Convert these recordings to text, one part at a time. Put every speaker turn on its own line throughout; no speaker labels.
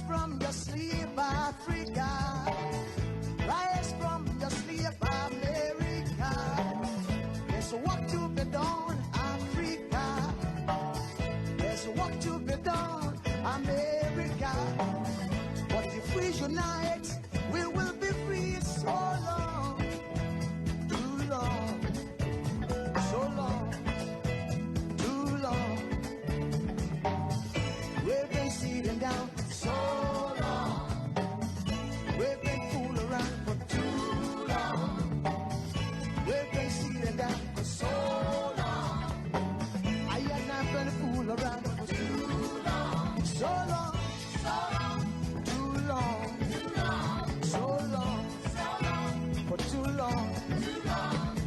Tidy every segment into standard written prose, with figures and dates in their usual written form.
from your sleep, Africa. Rise from your sleep, America. There's work to be done, Africa. There's work to be done, America. But if we unite, we will be free. So long, too long, so long, too long. We've been sitting down so long. We've been fooling around for too long. We've been sitting down for so long. I am not gonna fool around for too long. So long, too long, so long, for too long.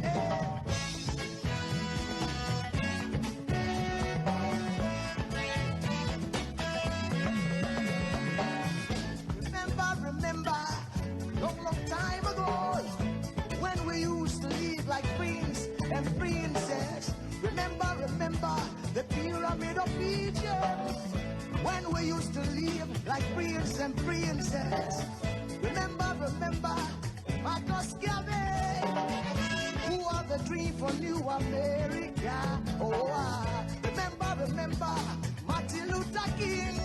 Hey. Remember, long time ago, when we used to live like queens and princess. Remember, the pyramid of Egypt, when we used to live like prince and princess. Remember, Marcus Garvey, who are the dream for New America. Oh, remember, Martin Luther King,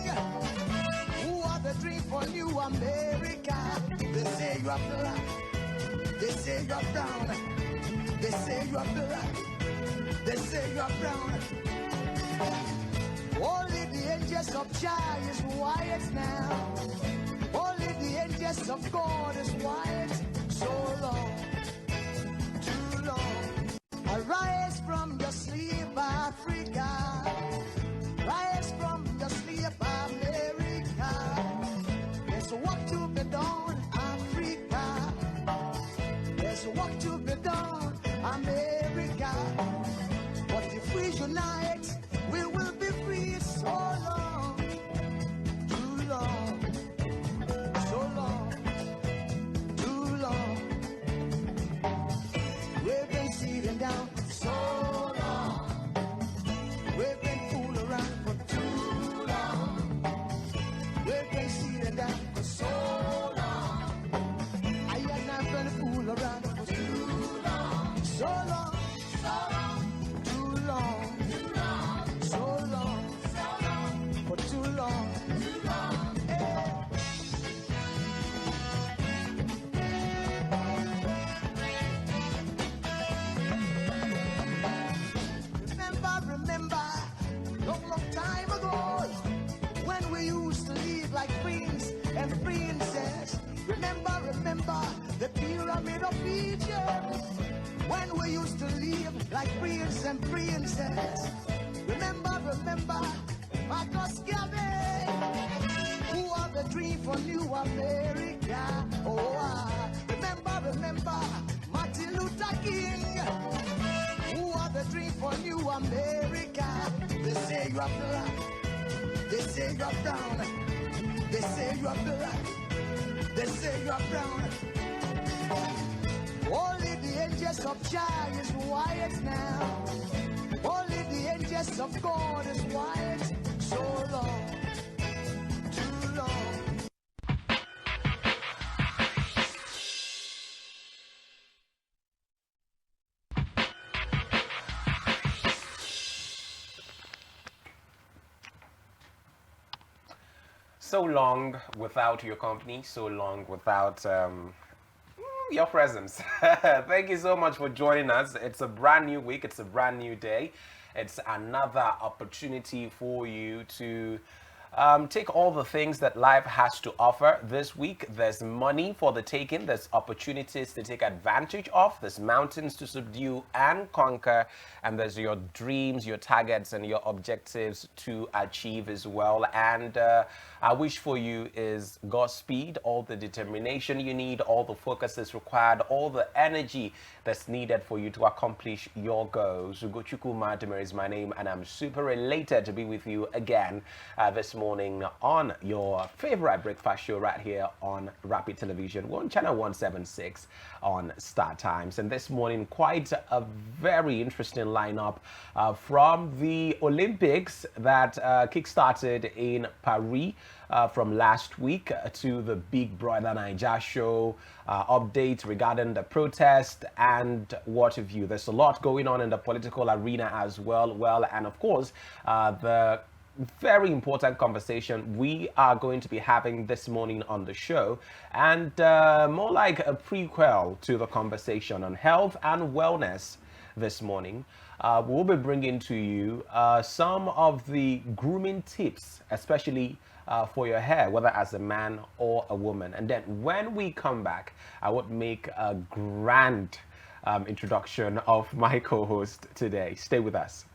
who are the dream for New America. They say you are black, they say you are brown, they say you are black, they say you are brown. Only the angels of Jah is white now. Only the angels of God is white. So long, too long. Arise from your sleep, Africa. Rise from your sleep, America. There's work to be done, Africa. There's work to be done, America. But if we unite, we will be free. So long, too long, so long, too long. We've been sitting down so long. We've been fooling around for too long. We've been sitting down for so long. I am not gonna fool around for too long. So long, too long, so long, for too long. Hey. Remember, long time ago, when we used to live like queens and princess. Remember, the pyramid of Egypt, when we used to live like prince and princess. Remember, Marcus Garvey, who are the dream for New America. Oh, remember, Martin Luther King, who are the dream for New America. They say you are black, they say you are brown, they say you are black, they say you are brown. Only the angels of Jah is white now. Only the angels of God is white. So long, too long.
So long without your company, so long without your presence. Thank you so much for joining us. It's a brand new week, it's a brand new day. It's another opportunity for you to take all the things that life has to offer this week. There's money for the taking, there's opportunities to take advantage of, there's mountains to subdue and conquer, and there's your dreams, your targets, and your objectives to achieve as well. And I wish for you is Godspeed, all the determination you need, all the focus that's required, all the energy that's needed for you to accomplish your goals. Ugochukwu Madmer is my name, and I'm super elated to be with you again this morning. morning on your favorite breakfast show right here on Rapid Television, on channel 176 on Star Times. And this morning, quite a very interesting lineup from the Olympics that kick-started in Paris from last week to the Big Brother Naija show, updates regarding the protest and what have you. There's a lot going on in the political arena as well. And of course, the very important conversation we are going to be having this morning on the show, and more like a prequel to the conversation on health and wellness this morning. We'll be bringing to you some of the grooming tips, especially for your hair, whether as a man or a woman. And then when we come back, I would make a grand introduction of my co-host today. Stay with us.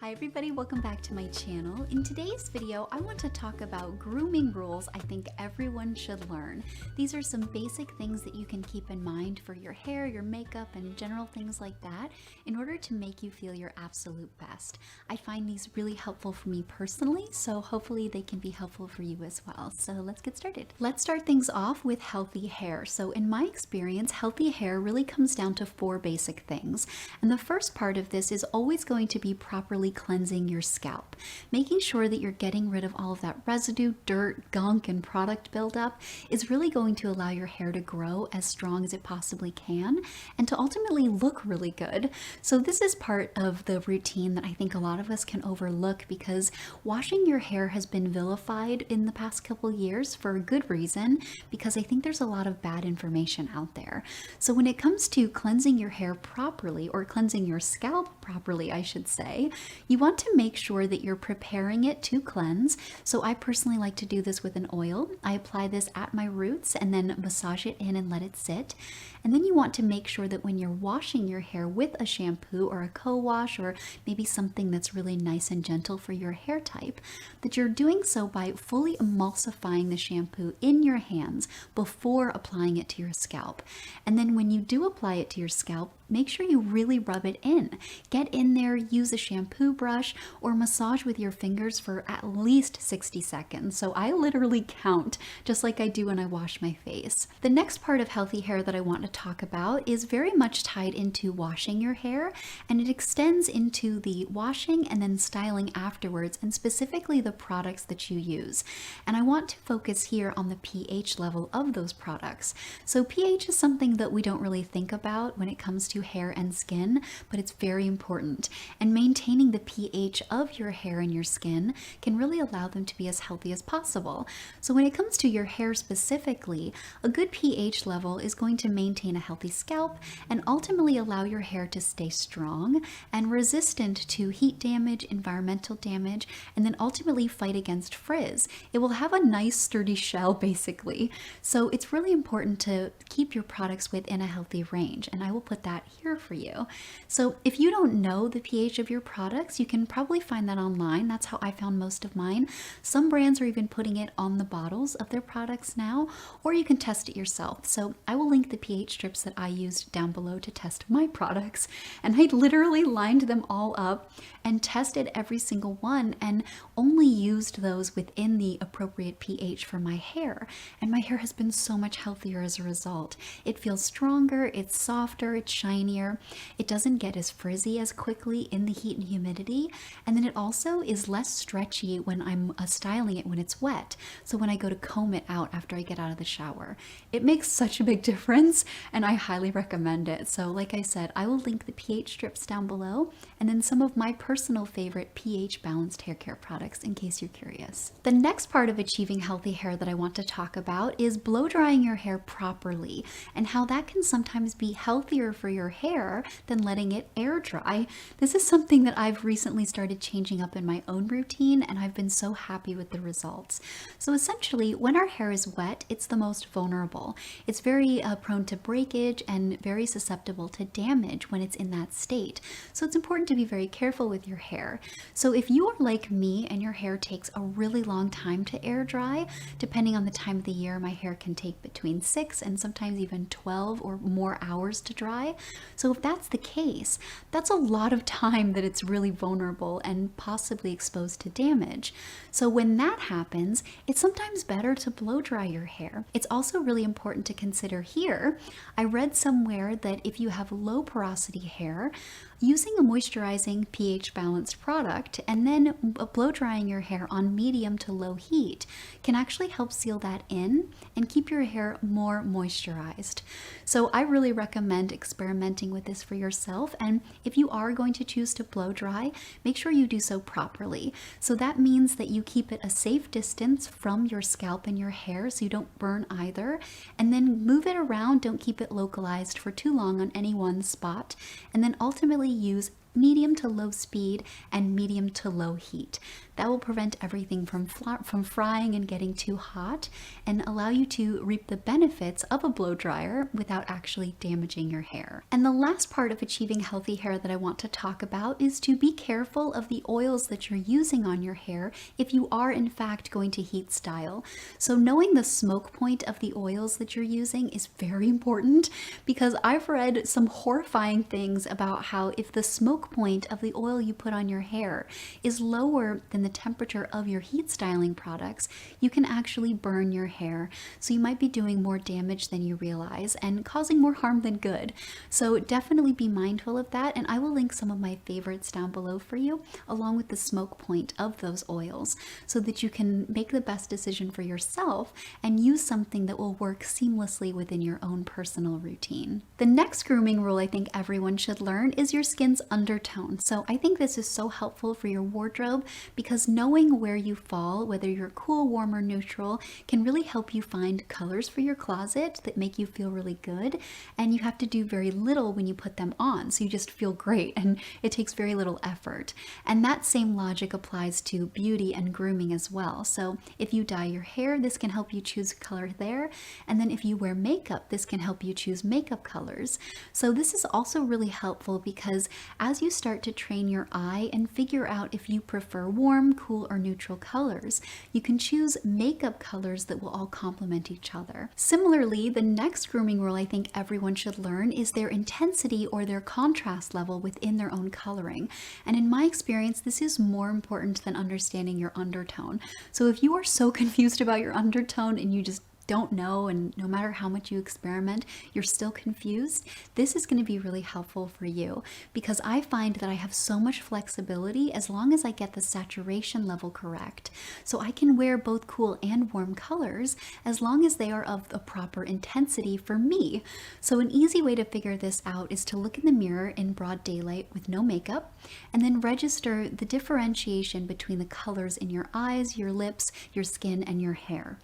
Hi everybody, welcome back to my channel. In today's video, I want to talk about grooming rules I think everyone should learn. These are some basic things that you can keep in mind for your hair, your makeup, and general things like that in order to make you feel your absolute best. I find these really helpful for me personally, so hopefully they can be helpful for you as well. So let's get started. Let's start things off with healthy hair. So in my experience, healthy hair really comes down to 4 basic things. And the first part of this is always going to be properly cleansing your scalp. Making sure that you're getting rid of all of that residue, dirt, gunk, and product buildup is really going to allow your hair to grow as strong as it possibly can and to ultimately look really good. So this is part of the routine that I think a lot of us can overlook, because washing your hair has been vilified in the past couple years for a good reason, because I think there's a lot of bad information out there. So when it comes to cleansing your hair properly, or cleansing your scalp properly, I should say, you want to make sure that you're preparing it to cleanse. So I personally like to do this with an oil. I apply this at my roots and then massage it in and let it sit. And then you want to make sure that when you're washing your hair with a shampoo or a co-wash, or maybe something that's really nice and gentle for your hair type, that you're doing so by fully emulsifying the shampoo in your hands before applying it to your scalp. And then when you do apply it to your scalp, make sure you really rub it in. Get in there, use a shampoo brush, or massage with your fingers for at least 60 seconds. So I literally count, just like I do when I wash my face. The next part of healthy hair that I want to talk about is very much tied into washing your hair, and it extends into the washing and then styling afterwards, and specifically the products that you use. And I want to focus here on the pH level of those products. So pH is something that we don't really think about when it comes to hair and skin, but it's very important. And maintaining the pH of your hair and your skin can really allow them to be as healthy as possible. So when it comes to your hair specifically, a good pH level is going to maintain a healthy scalp and ultimately allow your hair to stay strong and resistant to heat damage, environmental damage, and then ultimately fight against frizz. It will have a nice sturdy shell basically. So it's really important to keep your products within a healthy range, and I will put that here for you. So if you don't know the pH of your products, you can probably find that online. That's how I found most of mine. Some brands are even putting it on the bottles of their products now, or you can test it yourself. So I will link the pH strips that I used down below to test my products, and I literally lined them all up and tested every single one and only used those within the appropriate pH for my hair, and my hair has been so much healthier as a result. It feels stronger, it's softer, it's shinier, it doesn't get as frizzy as quickly in the heat and humidity, and then it also is less stretchy when I'm styling it when it's wet. So when I go to comb it out after I get out of the shower, it makes such a big difference, and I highly recommend it. So like I said, I will link the pH strips down below, and then some of my personal favorite pH balanced hair care products in case you're curious. The next part of achieving healthy hair that I want to talk about is blow drying your hair properly, and how that can sometimes be healthier for your hair than letting it air dry. This is something that I've recently recently started changing up in my own routine, and I've been so happy with the results. So essentially, when our hair is wet, it's the most vulnerable. It's very prone to breakage and very susceptible to damage when it's in that state. So it's important to be very careful with your hair. So if you are like me and your hair takes a really long time to air dry, depending on the time of the year, my hair can take between 6 and sometimes even 12 or more hours to dry. So if that's the case, that's a lot of time that it's really vulnerable and possibly exposed to damage. So when that happens, it's sometimes better to blow dry your hair. It's also really important to consider here. I read somewhere that if you have low porosity hair, using a moisturizing pH balanced product and then blow drying your hair on medium to low heat can actually help seal that in and keep your hair more moisturized. So I really recommend experimenting with this for yourself, and if you are going to choose to blow dry, make sure you do so properly. So that means that you keep it a safe distance from your scalp and your hair so you don't burn either, and then move it around. Don't keep it localized for too long on any one spot, and then ultimately use medium to low speed and medium to low heat. That will prevent everything from frying and getting too hot and allow you to reap the benefits of a blow dryer without actually damaging your hair. And the last part of achieving healthy hair that I want to talk about is to be careful of the oils that you're using on your hair if you are in fact going to heat style. So knowing the smoke point of the oils that you're using is very important, because I've read some horrifying things about how if the smoke point of the oil you put on your hair is lower than the temperature of your heat styling products, you can actually burn your hair. So you might be doing more damage than you realize and causing more harm than good. So definitely be mindful of that, and I will link some of my favorites down below for you, along with the smoke point of those oils, so that you can make the best decision for yourself and use something that will work seamlessly within your own personal routine. The next grooming rule I think everyone should learn is your skin's undertone. So I think this is so helpful for your wardrobe, because knowing where you fall, whether you're cool, warm, or neutral, can really help you find colors for your closet that make you feel really good. And you have to do very little when you put them on, so you just feel great, and it takes very little effort. And that same logic applies to beauty and grooming as well. So if you dye your hair, this can help you choose color there. And then if you wear makeup, this can help you choose makeup colors. So this is also really helpful, because as you start to train your eye and figure out if you prefer warm, cool, or neutral colors, you can choose makeup colors that will all complement each other. Similarly, the next grooming rule I think everyone should learn is their intensity or their contrast level within their own coloring. And in my experience, this is more important than understanding your undertone. So if you are so confused about your undertone and you just don't know, and no matter how much you experiment, you're still confused, this is going to be really helpful for you, because I find that I have so much flexibility as long as I get the saturation level correct. So I can wear both cool and warm colors as long as they are of the proper intensity for me. So an easy way to figure this out is to look in the mirror in broad daylight with no makeup, and then register the differentiation between the colors in your eyes, your lips, your skin, and your hair.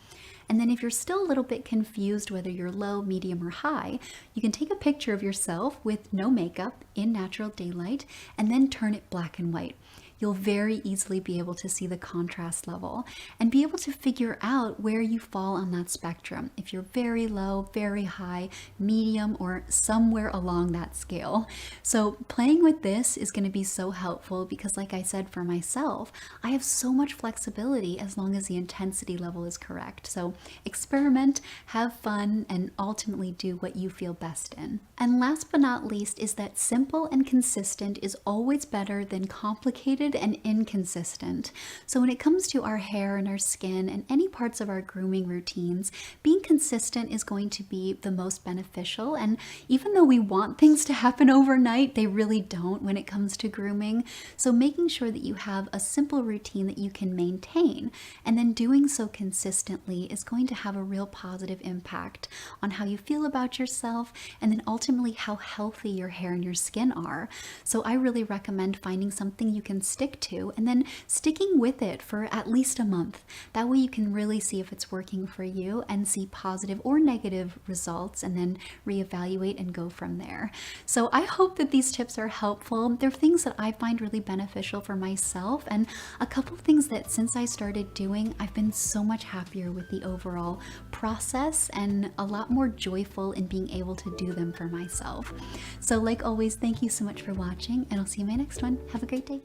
And then if you're still a little bit confused whether you're low, medium, or high, you can take a picture of yourself with no makeup in natural daylight and then turn it black and white. You'll very easily be able to see the contrast level and be able to figure out where you fall on that spectrum. If you're very low, very high, medium, or somewhere along that scale. So playing with this is going to be so helpful, because like I said, for myself, I have so much flexibility as long as the intensity level is correct. So experiment, have fun, and ultimately do what you feel best in. And last but not least is that simple and consistent is always better than complicated and inconsistent. So when it comes to our hair and our skin and any parts of our grooming routines, being consistent is going to be the most beneficial. And even though we want things to happen overnight, they really don't when it comes to grooming. So making sure that you have a simple routine that you can maintain, and then doing so consistently, is going to have a real positive impact on how you feel about yourself, and then ultimately how healthy your hair and your skin are. So I really recommend finding something you can stick stick to, and then sticking with it for at least a month. That way you can really see if it's working for you and see positive or negative results, and then reevaluate and go from there. So I hope that these tips are helpful. They're things that I find really beneficial for myself, and a couple of things that since I started doing, I've been so much happier with the overall process and a lot more joyful in being able to do them for myself. So like always, thank you so much for watching, and I'll see you in my next one. Have a great day.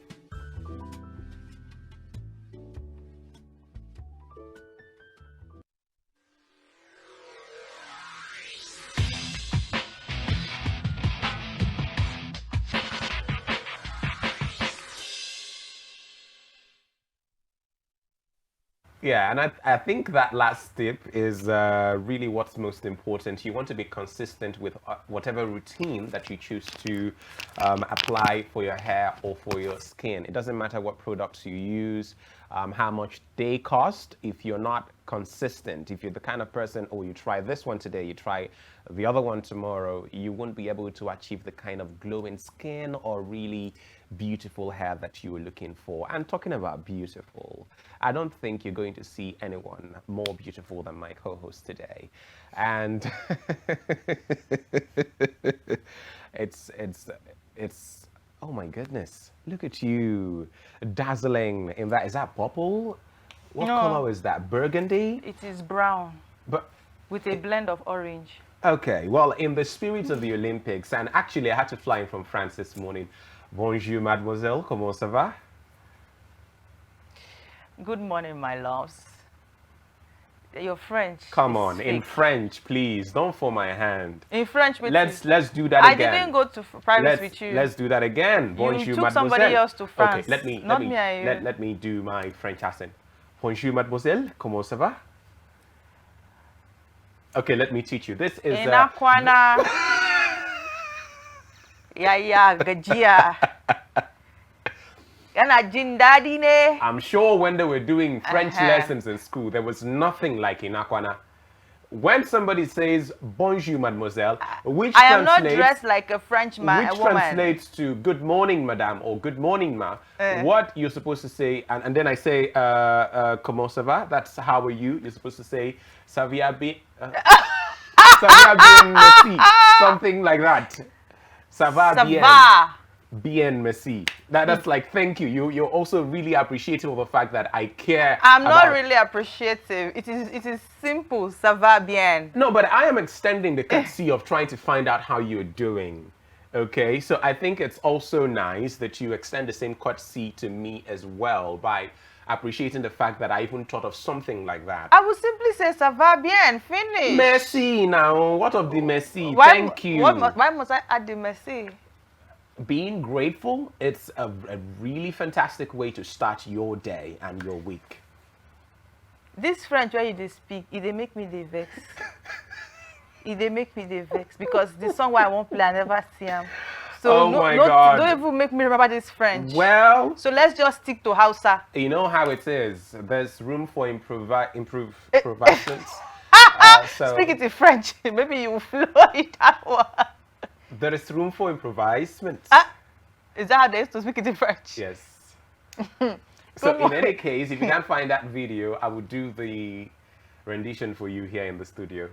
Yeah, and I think that last tip is really what's most important. You want to be consistent with whatever routine that you choose to apply for your hair or for your skin. It doesn't matter what products you use, how much they cost. If you're not consistent, if you're the kind of person, oh, you try this one today, you try the other one tomorrow, you won't be able to achieve the kind of glowing skin or really beautiful hair that you were looking for. And talking about beautiful, I don't think you're going to see anyone more beautiful than my co-host today. And it's oh my goodness, look at you, dazzling in that. Is that purple? What
No.
color is that? Burgundy?
It is brown
But
with a blend of orange.
okay, well, in the spirit of the Olympics, and actually I had to fly in from France this morning. Bonjour, mademoiselle, comment ça va?
Good morning, my loves. Your French.
Come
is
on, in
fake.
French, please, don't fall my hand.
In French, with
Let's do that
I
again.
didn't go to Paris with you.
Let's do that again. Bonjour,
took
mademoiselle.
somebody else to France,
Okay, let me
not me and you.
let me do my French accent. Bonjour, mademoiselle, comment ça va? Okay, let me teach you. This is
Inakwana. Ya gajia. Yana jindadi ne.
I'm sure when they were doing French
Uh-huh.
lessons in school, there was nothing like Inakwana. When somebody says bonjour, mademoiselle, which
I am not
translates
dressed like a French man,
which
a woman.
translates to good morning, madame, or good morning, ma. What you're supposed to say, and then I say, comment ça va? That's how are you? You're supposed to say, ça va bien, ça va bien, merci. Something like that. Ça va bien.
Sava.
Bien, merci. That's like, thank you. You're also really appreciative of the fact that I care.
I'm not
about-
really appreciative. It is simple. Ça va bien.
No, but I am extending the courtesy of trying to find out how you're doing. Okay, so I think it's also nice that you extend the same courtesy to me as well by appreciating the fact that I even thought of something like that.
I would simply say ça va bien. Finish.
Merci now. What of the merci?
Why,
Thank you.
why must I add the merci?
Being grateful, it's a really fantastic way to start your day and your week.
This French where you dey speak, they make me dey vex. They make me dey vex because the song where I won't play, I never see them. So
Oh my God.
don't even make me remember this French.
Well,
So let's just stick to Hausa.
you know how it is. There's room for improvisations. So
Speak it in French. Maybe you will flow it that one.
there is room for improvisement.
Is that how they used to speak it in French?
Yes. So in any case, if you can't find that video, I will do the rendition for you here in the studio.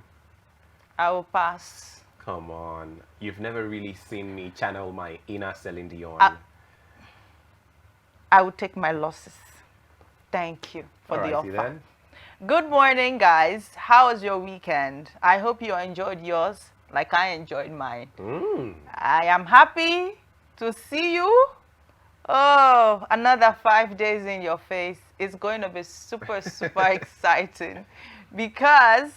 I will pass.
Come on. You've never really seen me channel my inner Celine Dion.
I will take my losses. Thank you for the
Alrighty
offer.
then.
Good morning, guys. How was your weekend? I hope you enjoyed yours like I enjoyed mine. I am happy to see you. Oh, another 5 days in your face. It's going to be super, super exciting because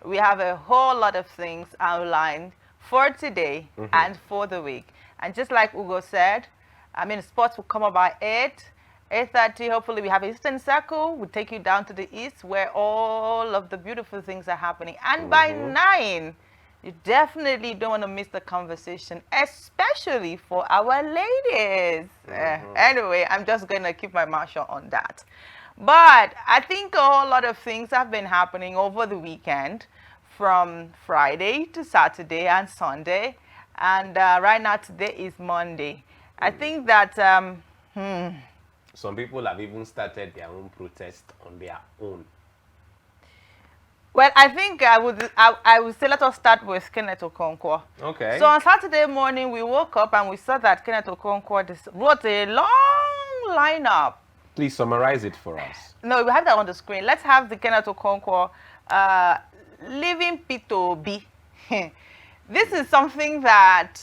we have a whole lot of things outlined for today and for the week. And just like Ugo said, I mean, sports will come about 8:30. Hopefully, we have Eastern Circle. We'll take you down to the east where all of the beautiful things are happening. And by 9, you definitely don't want to miss the conversation, especially for our ladies. Anyway, I'm just going to keep my mouth shut on that. But I think a whole lot of things have been happening over the weekend from Friday to Saturday and Sunday. And right now, today is Monday. I think that
some people have even started their own protest on their own.
Well, I think I would say let us start with Kenneth Okonkwo.
Okay.
So on Saturday morning, we woke up and we saw that Kenneth Okonkwo wrote a long lineup.
Please summarize it for us.
No, we have that on the screen. Let's have the Kenneth Okonkwo leaving Peter Obi. This is something that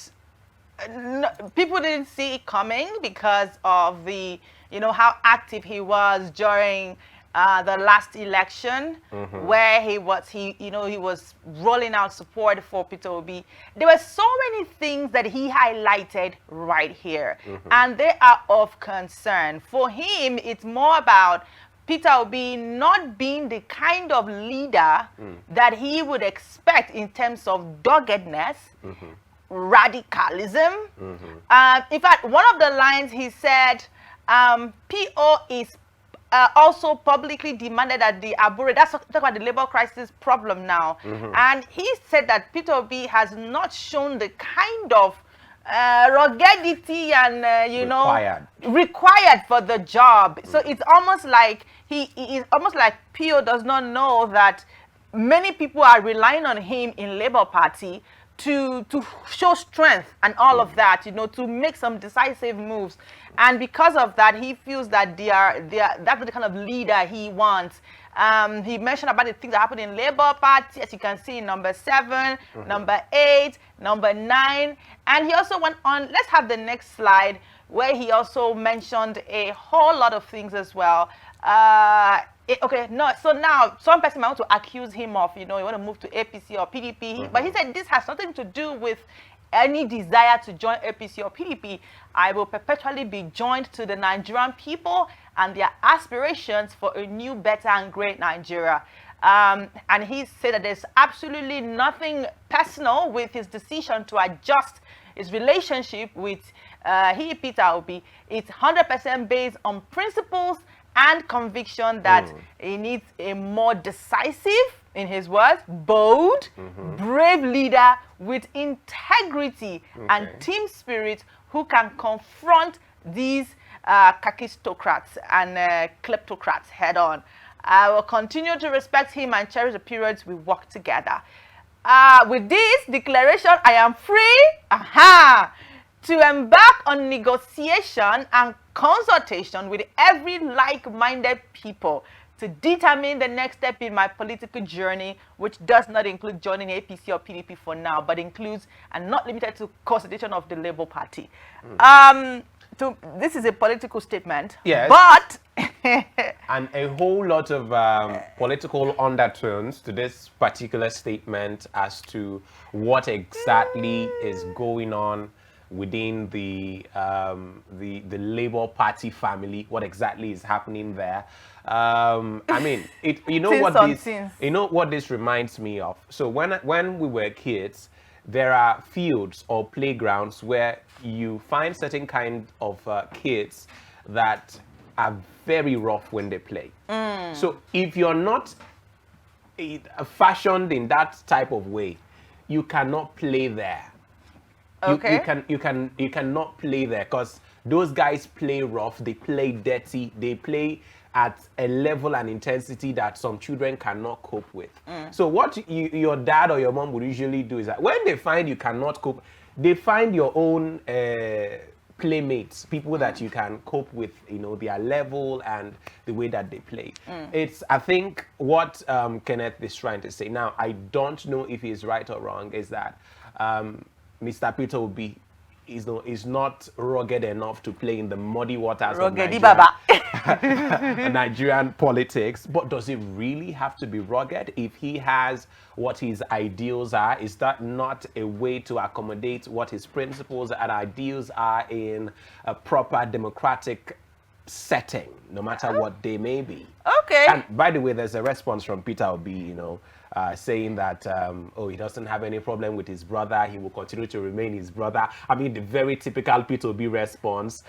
people didn't see it coming because of the, how active he was during the last election, where he was rolling out support for Peter Obi. There were so many things that he highlighted right here, and they are of concern. For him, it's more about Peter Obi not being the kind of leader that he would expect in terms of doggedness, radicalism. In fact, one of the lines he said, PO is also publicly demanded that the Abure, that's talking about the labor crisis problem now. And he said that Peter Obi has not shown the kind of ruggedity and, required for the job. So it's almost like it's almost like PO does not know that many people are relying on him in Labour Party to show strength and all of that, to make some decisive moves. And because of that, he feels that that's the kind of leader he wants. He mentioned about the things that happened in Labour Party, as you can see in number 7, number 8, number 9. And he also went on, let's have the next slide, where he also mentioned a whole lot of things as well. So now some person might want to accuse him of, you want to move to APC or PDP, but he said this has nothing to do with any desire to join APC or PDP. I will perpetually be joined to the Nigerian people and their aspirations for a new, better and great Nigeria. And he said that there's absolutely nothing personal with his decision to adjust his relationship with Peter Obi. It's 100% based on principles and conviction that he needs a more decisive, in his words, bold, brave leader with integrity and team spirit who can confront these kakistocrats and kleptocrats head on. I will continue to respect him and cherish the periods we work together. With this declaration, I am free to embark on negotiation and consultation with every like-minded people to determine the next step in my political journey, which does not include joining APC or PDP for now, but includes and not limited to consolidation of the Labour Party. So this is a political statement,
yes,
but
and a whole lot of political undertones to this particular statement as to what exactly is going on within the Labour Party family, what exactly is happening there. I mean, what this reminds me of. So when we were kids, there are fields or playgrounds where you find certain kind of kids that are very rough when they play. So if you're not fashioned in that type of way, you cannot play there.
okay,
You cannot play there because those guys play rough, they play dirty, they play at a level and intensity that some children cannot cope with. So what your dad or your mom would usually do is that when they find you cannot cope, they find your own playmates, people that you can cope with, their level and the way that they play. It's, I think, what Kenneth is trying to say. Now, I don't know if he's right or wrong, is that Mr. Peter Obi is not rugged enough to play in the muddy waters of Nigerian politics. But does it really have to be rugged? If he has what his ideals are, is that not a way to accommodate what his principles and ideals are in a proper democratic setting, no matter what they may be?
okay.
And by the way, there's a response from Peter Obi, saying that, he doesn't have any problem with his brother. He will continue to remain his brother. I mean, the very typical Peter Obi response,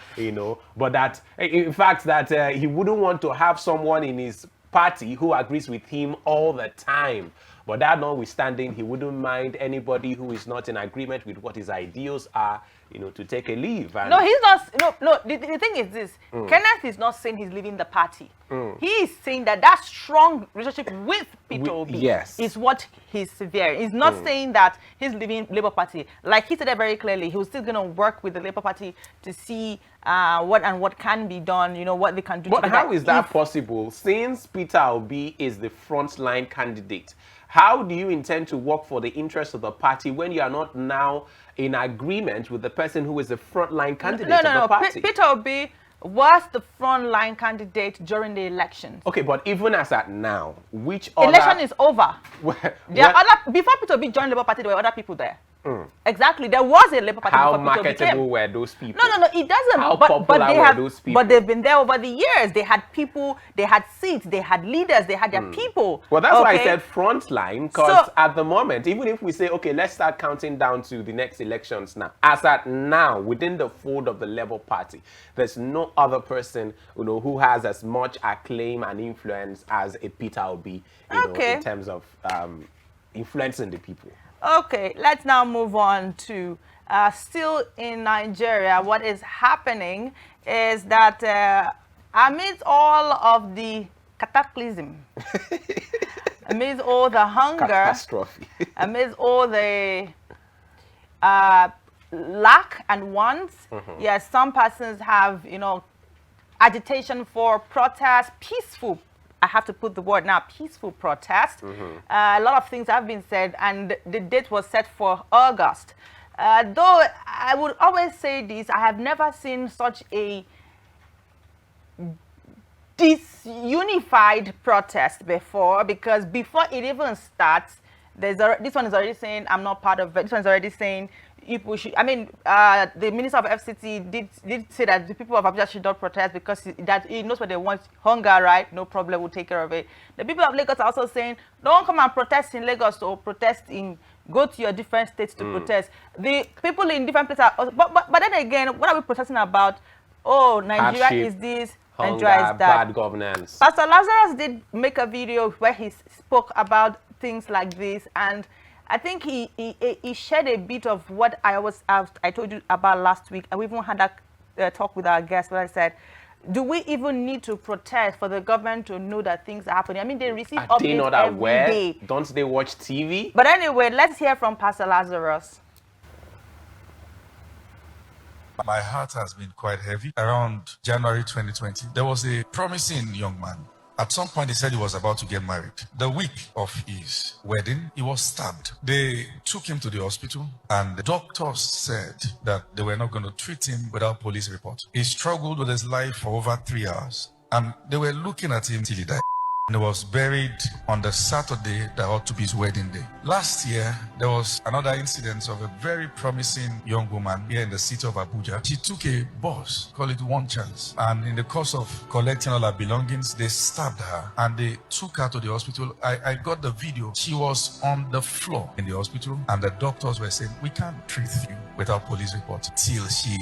but that, in fact, that he wouldn't want to have someone in his party who agrees with him all the time. But that notwithstanding, he wouldn't mind anybody who is not in agreement with what his ideals are, to take a leave. And
no, he's not. No. The thing is this: Kenneth is not saying he's leaving the party. He is saying that strong relationship with Peter Obi is what he's severing. He's not saying that he's leaving Labour Party. Like he said it very clearly, he was still going to work with the Labour Party to see what can be done. What they can do.
But how is that possible? Since Peter Obi is the frontline candidate, how do you intend to work for the interests of the party when you are not now in agreement with the person who is the frontline candidate of the party?
Peter Obi was the frontline candidate during the election.
Okay, but even as at now, which
election is over. Before Peter Obi joined the Labour Party, there were other people there. Exactly, there was a Labour Party.
How
before Peter Obi came.
marketable were those people?
No, it doesn't.
How popular were those people?
But they've been there over the years. They had people, they had seats, they had leaders, they had their people.
Well, that's why I said frontline, because at the moment, even if we say, okay, let's start counting down to the next elections now. As at now, within the fold of the Labour Party, there's no other person, who has as much acclaim and influence as a Peter Obi, in terms of influencing the people.
Okay, let's now move on to still in Nigeria. What is happening is that amidst all of the cataclysm, amidst all the hunger,
catastrophe,
amidst all the lack and wants, yes, some persons have, agitation for protest, peaceful. I have to put the word now, peaceful protest. A lot of things have been said, and the date was set for August. Though I would always say this, I have never seen such a disunified protest before, because before it even starts, this one is already saying, I'm not part of it. This one is already saying, people should, the Minister of FCT did say that the people of Abuja should not protest because he knows what they want. Hunger, right? No problem, we'll take care of it. The people of Lagos are also saying, don't come and protest in Lagos or go to your different states to protest. The people in different places are, but then again, what are we protesting about? Oh, Nigeria
hardship,
is this,
hunger,
Nigeria is that.
Bad governance.
Pastor Lazarus did make a video where he spoke about things like this, and I think he shared a bit of what I told you about last week, and we even had that talk with our guests where I said, do we even need to protest for the government to know that things are happening? I mean, they receive updates
they not
every
aware?
day.
Don't they watch TV?
But anyway, let's hear from Pastor Lazarus.
My heart has been quite heavy. Around January 2020, there was a promising young man. At some point, he said he was about to get married. The week of his wedding, he was stabbed. They took him to the hospital, and the doctors said that they were not going to treat him without police report. He struggled with his life for over 3 hours, and they were looking at him till he died. And he was buried on the Saturday that ought to be his wedding day. Last year, there was another incident of a very promising young woman here in the city of Abuja. She took a bus, call it One Chance, and in the course of collecting all her belongings, they stabbed her and they took her to the hospital. I got the video. She was on the floor in the hospital, and the doctors were saying, we can't treat you without police report till she.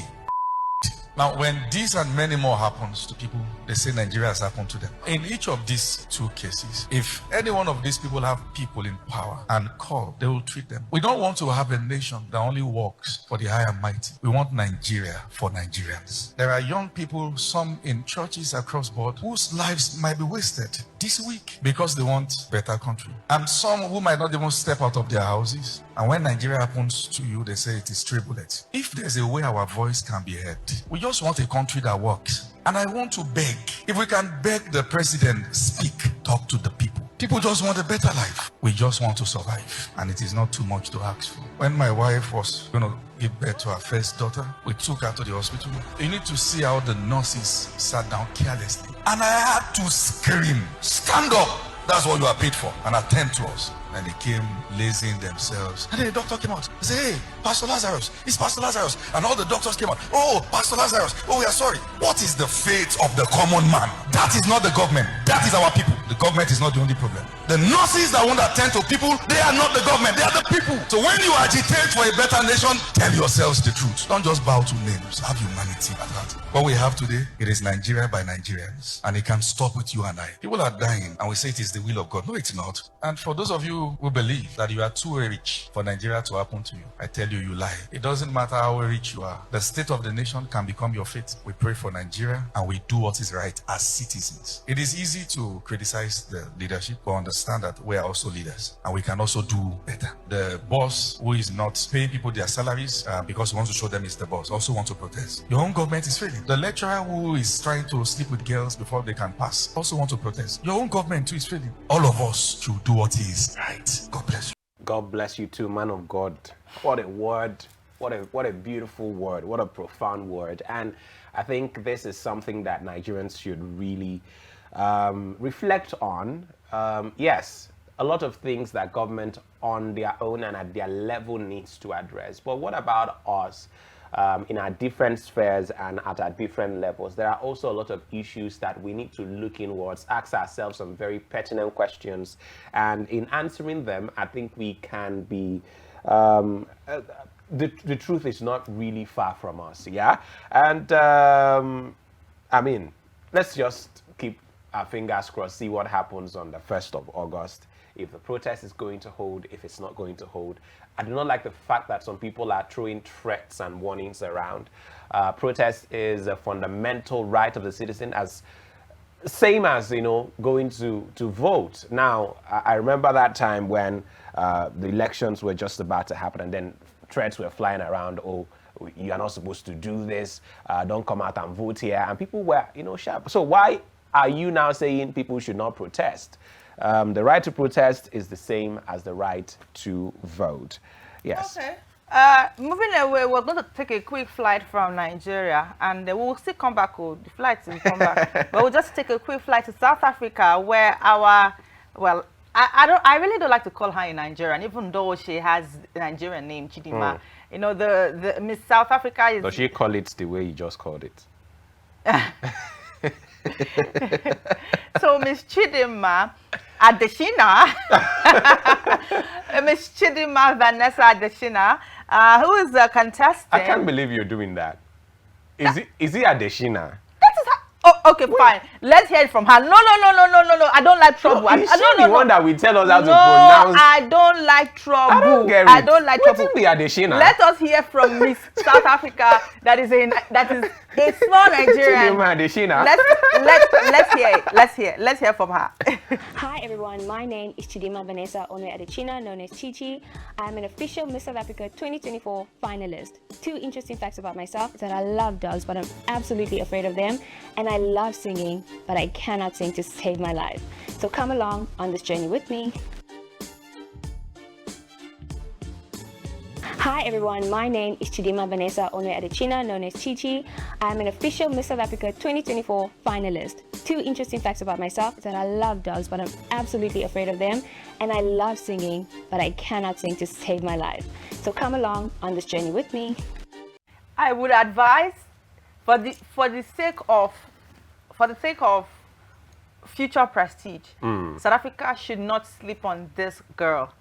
Now, when these and many more happens to people, they say Nigeria has happened to them. In each of these two cases, if any one of these people have people in power and call, they will treat them. We don't want to have a nation that only works for the high and mighty. We want Nigeria for Nigerians. There are young people, some in churches across board, whose lives might be wasted this week because they want better country. And some who might not even step out of their houses. And when Nigeria happens to you, they say it is three bullets. If there's a way our voice can be heard, we just want a country that works. And I want to beg, if we can beg the president, speak, talk to the people. People just want a better life. We just want to survive. And it is not too much to ask for. When my wife was going to give birth to her first daughter, we took her to the hospital. You need to see how the nurses sat down carelessly. And I had to scream, stand up. That's what you are paid for. And attend to us. And they came lazing themselves. And then the doctor came out. He said, hey, Pastor Lazarus, it's Pastor Lazarus. And all the doctors came out. Oh, Pastor Lazarus, oh, we are sorry. What is the fate of the common man? That is not the government. That is our people. The government is not the only problem. The nurses that won't attend to people, they are not the government. They are the people. So when you agitate for a better nation, tell yourselves the truth. Don't just bow to names. Have humanity at heart. What we have today, it is Nigeria by Nigerians. And it can stop with you and I. People are dying, and we say it is the will of God. No, it's not. And for those of you you who believe that you are too rich for Nigeria to happen to you, I tell you, you lie. It doesn't matter how rich you are. The state of the nation can become your fate. We pray for Nigeria and we do what is right as citizens. It is easy to criticize the leadership, but understand that we are also leaders and we can also do better. The boss who is not paying people their salaries because he wants to show them he's the boss also wants to protest. Your own government is failing. The lecturer who is trying to sleep with girls before they can pass also want to protest. Your own government too is failing. All of us should do what is right. God bless you.
God bless you too, man of God. What a word. What a beautiful word. What a profound word. And I think this is something that Nigerians should really reflect on. Yes, a lot of things that government on their own and at their level needs to address. But what about us? In our different spheres and at our different levels, there are also a lot of issues that we need to look inwards, ask ourselves some very pertinent questions, and in answering them, I think we can be the truth is not really far from us, yeah? And I mean, let's just keep our fingers crossed, see what happens on the 1st of August. If the protest is going to hold, if it's not going to hold. I do not like the fact that some people are throwing threats and warnings around. Protest is a fundamental right of the citizen, as same as, you know, going to vote. Now, I remember that time when the elections were just about to happen and then threats were flying around, oh, you are not supposed to do this, don't come out and vote here. And people were, you know, sharp. So why are you now saying people should not protest? The right to protest is the same as the right to vote. Yes.
Okay. Moving away, we're going to take a quick flight from Nigeria, and we'll still come back. The flights will come back, but we'll just take a quick flight to South Africa, where our I really don't like to call her a Nigerian, even though she has a Nigerian name, Chidima. You know, the Miss South Africa is.
Does she call it the way you just called it?
So Miss Chidima Adeshina, Miss Chidima Vanessa Adeshina, who is a contestant.
I can't believe you're doing that. Is it Adeshina?
That is her. Oh, okay, fine. Let's hear it from her. No. I don't like trouble.
No, is she the one that will tell us how to
No,
pronounce?
I don't like trouble.
I don't get it.
I don't like trouble.
What's the Adeshina?
Let us hear from Miss South Africa. That is a small Nigerian.
Chidima Adeshina.
Let's hear from her.
Hi everyone, my name is Chidima Vanessa Onwe Adechina, known as Chichi. I'm an official Miss South Africa 2024 finalist. 2 interesting facts about myself is that I love dogs, but I'm absolutely afraid of them. And I love singing, but I cannot sing to save my life. So come along on this journey with me. Hi everyone, my name is Chidima Vanessa Onwe Adechina, known as Chichi. I'm an official Miss South Africa 2024 finalist. 2 interesting facts about myself is that I love dogs, but I'm absolutely afraid of them. And I love singing, but I cannot sing to save my life. So come along on this journey with me.
I would advise, for the sake of future prestige, South Africa should not sleep on this girl.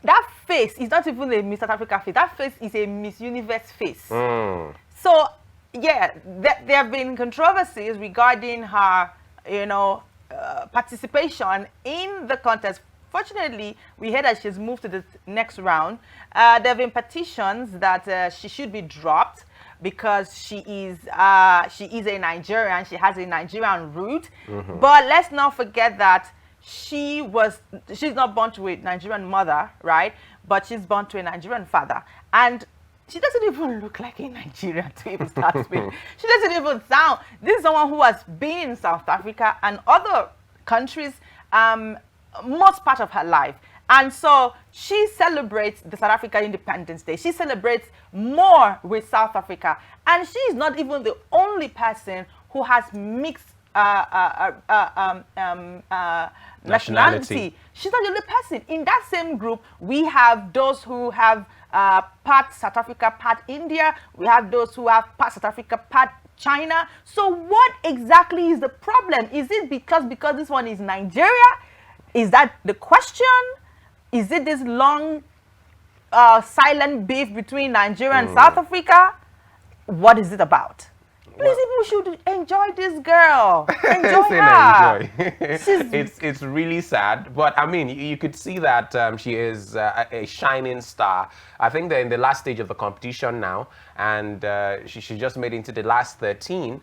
That face is not even a Miss South Africa face. That face is a Miss Universe face. So, yeah, there have been controversies regarding her, participation in the contest. Fortunately, we heard that she's moved to the next round. There have been petitions that she should be dropped because she is a Nigerian. She has a Nigerian root. But let's not forget that she's not born to a Nigerian mother, right? But she's born to a Nigerian father. And she doesn't even look like a Nigerian to even start with. She doesn't even sound. This is someone who has been in South Africa and other countries most part of her life. And so she celebrates the South Africa Independence Day. She celebrates more with South Africa. And she is not even the only person who has mixed nationality. She's not the only person. In that same group, we have those who have part South Africa, part India. We have those who have part South Africa, part China. So what exactly is the problem? Is it because this one is Nigeria? Is that the question? Is it this long silent beef between Nigeria and South Africa? What is it about? Please, people should enjoy this girl. Enjoy
Say
her.
enjoy. It's really sad, but I mean, you could see that she is a shining star. I think they're in the last stage of the competition now, and she just made it into the last 13.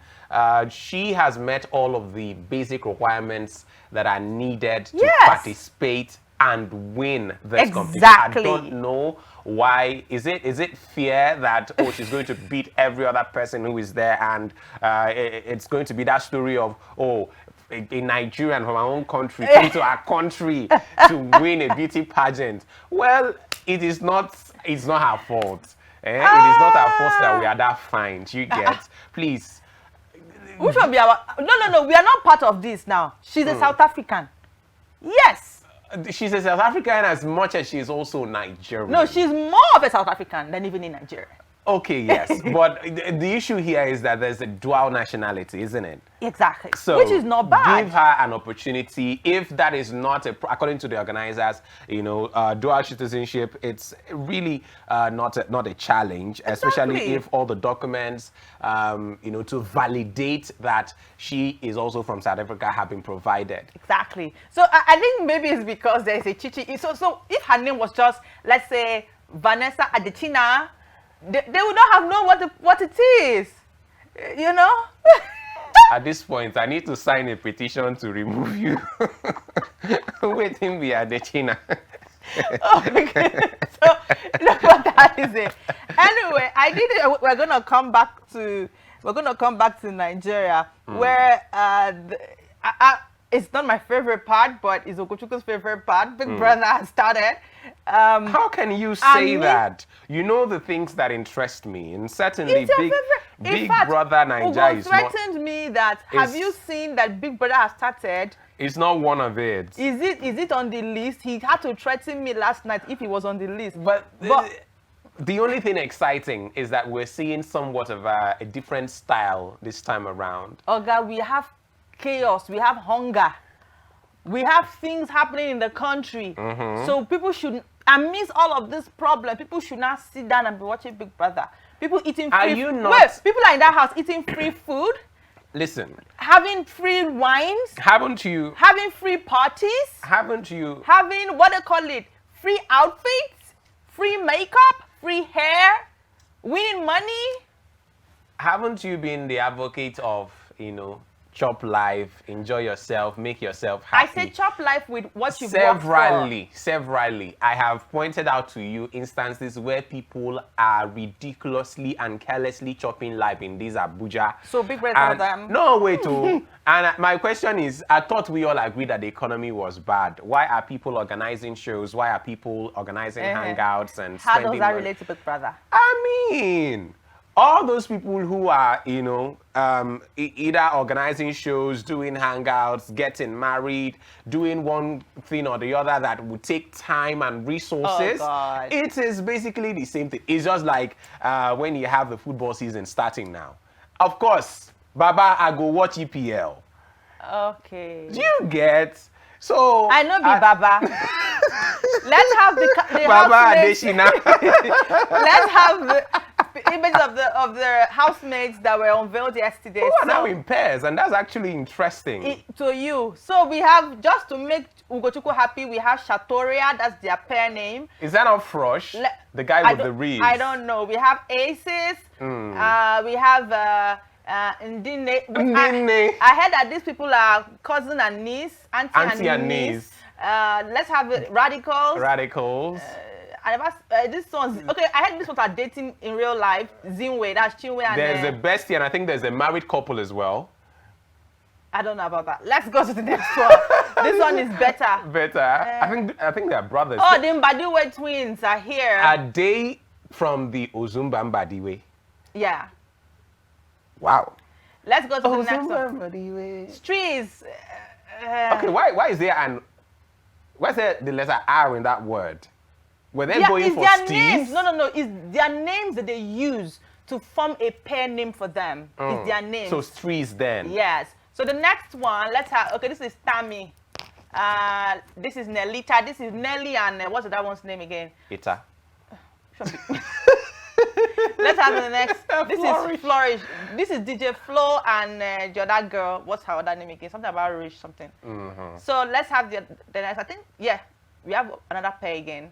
She has met all of the basic requirements that are needed to
Yes.
participate and win this competition.
Exactly.
I don't know why. Is it fear that, oh, she's going to beat every other person who is there, and it's going to be that story of, oh, a Nigerian from our own country came to our country to win a beauty pageant. Well, it's not her fault. It is not our fault that we are that fine. You get, please.
Which one be our... No, we are not part of this now. She's a South African. Yes.
She's a South African as much as she is also Nigerian.
No, she's more of a South African than even in Nigeria.
Okay, yes, but the issue here is that there's a dual nationality, isn't it?
Exactly.
So
which is not bad.
Give her an opportunity. If that is not according to the organizers, dual citizenship, it's really not a challenge, especially
Exactly.
if all the documents, to validate that she is also from South Africa have been provided.
Exactly. So I think maybe it's because there's a Chichi. So if her name was just, let's say, Vanessa Adesina, they would not have known what it is. You know?
At this point, I need to sign a petition to remove you. Waiting be Adesina.
Okay. So look what that is it. Anyway, we're gonna come back to Nigeria, where it's not my favorite part, but it's Ogochukwu's favorite part. Big Brother has started.
How can you say that? You know the things that interest me, and certainly
It's your
Big
favorite. In fact,
Brother Nigeria
Ugo
is not.
threatened me that. Have you seen that Big Brother has started?
It's not one of it.
Is it on the list? He had to threaten me last night if he was on the list.
But the only thing exciting is that we're seeing somewhat of a different style this time around.
Oga, we have chaos, we have hunger, we have things happening in the country. So people should, amidst all of this problem, people should not sit down and be watching Big Brother. People eating free.
Are you not?
Wait, people are in that house eating free food,
Listen,
having free wines,
haven't you?
having free parties,
Haven't you?
having what they call it, free outfits, free makeup, free hair, winning money.
Haven't you been the advocate of, chop life, enjoy yourself, make yourself
I
happy?
say chop life with what you've worked for.
Severally, I have pointed out to you instances where people are ridiculously and carelessly chopping life in this Abuja.
So Big Brother
And-
them.
No, wait, oh. And my question is, I thought we all agreed that the economy was bad. Why are people organizing shows? Why are people organizing hangouts and
How
spending
does that
money?
relate to Big Brother?
I mean, all those people who are, either organizing shows, doing hangouts, getting married, doing one thing or the other that would take time and resources.
Oh, God.
It is basically the same thing. It's just like when you have the football season starting now. Of course, Baba, I go watch EPL.
Okay.
Do you get? So
I know be Baba. Let's have the
Baba
housemates.
Adesina.
Let's have the images of the housemates that were unveiled yesterday.
Who are now in pairs, and that's actually interesting.
To you. So we have, just to make Ugochukwu happy, we have Shatoria, that's their pair name.
Is that not Frosh? The guy with the reeds?
I don't know. We have Aces. We have Ndine.
Ndine.
I heard that these people are cousin and niece, auntie
and niece.
Let's have Radicals.
Radicals.
I never, this one's okay. I heard this ones are dating in real life. Zinwe, that's Chinwe, and
There's a bestie, and I think there's a married couple as well.
I don't know about that. Let's go to the next one. This one is better.
Better. I think they're brothers.
Oh, the Mbadiwe twins are here.
Are they from the Ozumba Mbadiwe?
Yeah.
Wow.
Let's go to the next
Ozumba
one.
Mbadiwe.
Streets.
Okay, why is there the letter R in that word? Were they going
it's
for
their
Steves?
names. No. It's their names that they use to form a pair name for them. It's their names.
So Strees then.
Yes. So the next one, let's have. Okay, this is Tammy. This is Nelita. This is Nelly, and what's that one's name again?
Ita.
Let's have the next. This
Flourish.
is Flourish. This is DJ Flo and the other girl. What's her other name again? Something about Rich something. So let's have the next. I think, yeah, we have another pair again.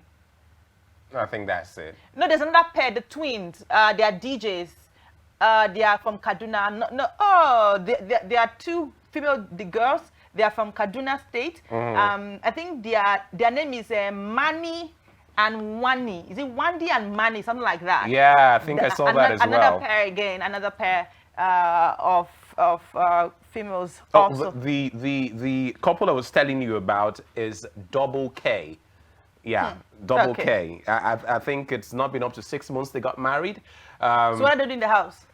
I think that's it.
No, there's another pair, the twins. They are DJs. They are from Kaduna. They are two female, the girls. They are from Kaduna State. I think their name is Mani and Wani. Is it Wandi and Mani? Something like that.
Yeah, I think I saw that as well.
Another pair again. Another pair of females.
Oh,
Also.
the couple I was telling you about is Double K. Yeah, Double
Okay.
K. I think it's not been up to 6 months they got married.
So what are they doing in the house?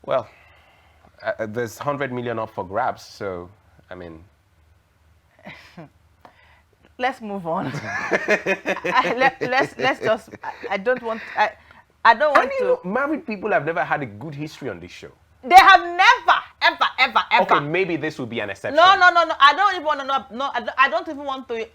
Well, there's 100 million up for grabs, so I mean.
Let's move on. Let's just. I don't want. I don't want
And you
to.
know, married people have never had a good history on this show.
They have never, ever.
Okay, maybe this will be an exception.
No. I don't even want to know. No, I don't even want to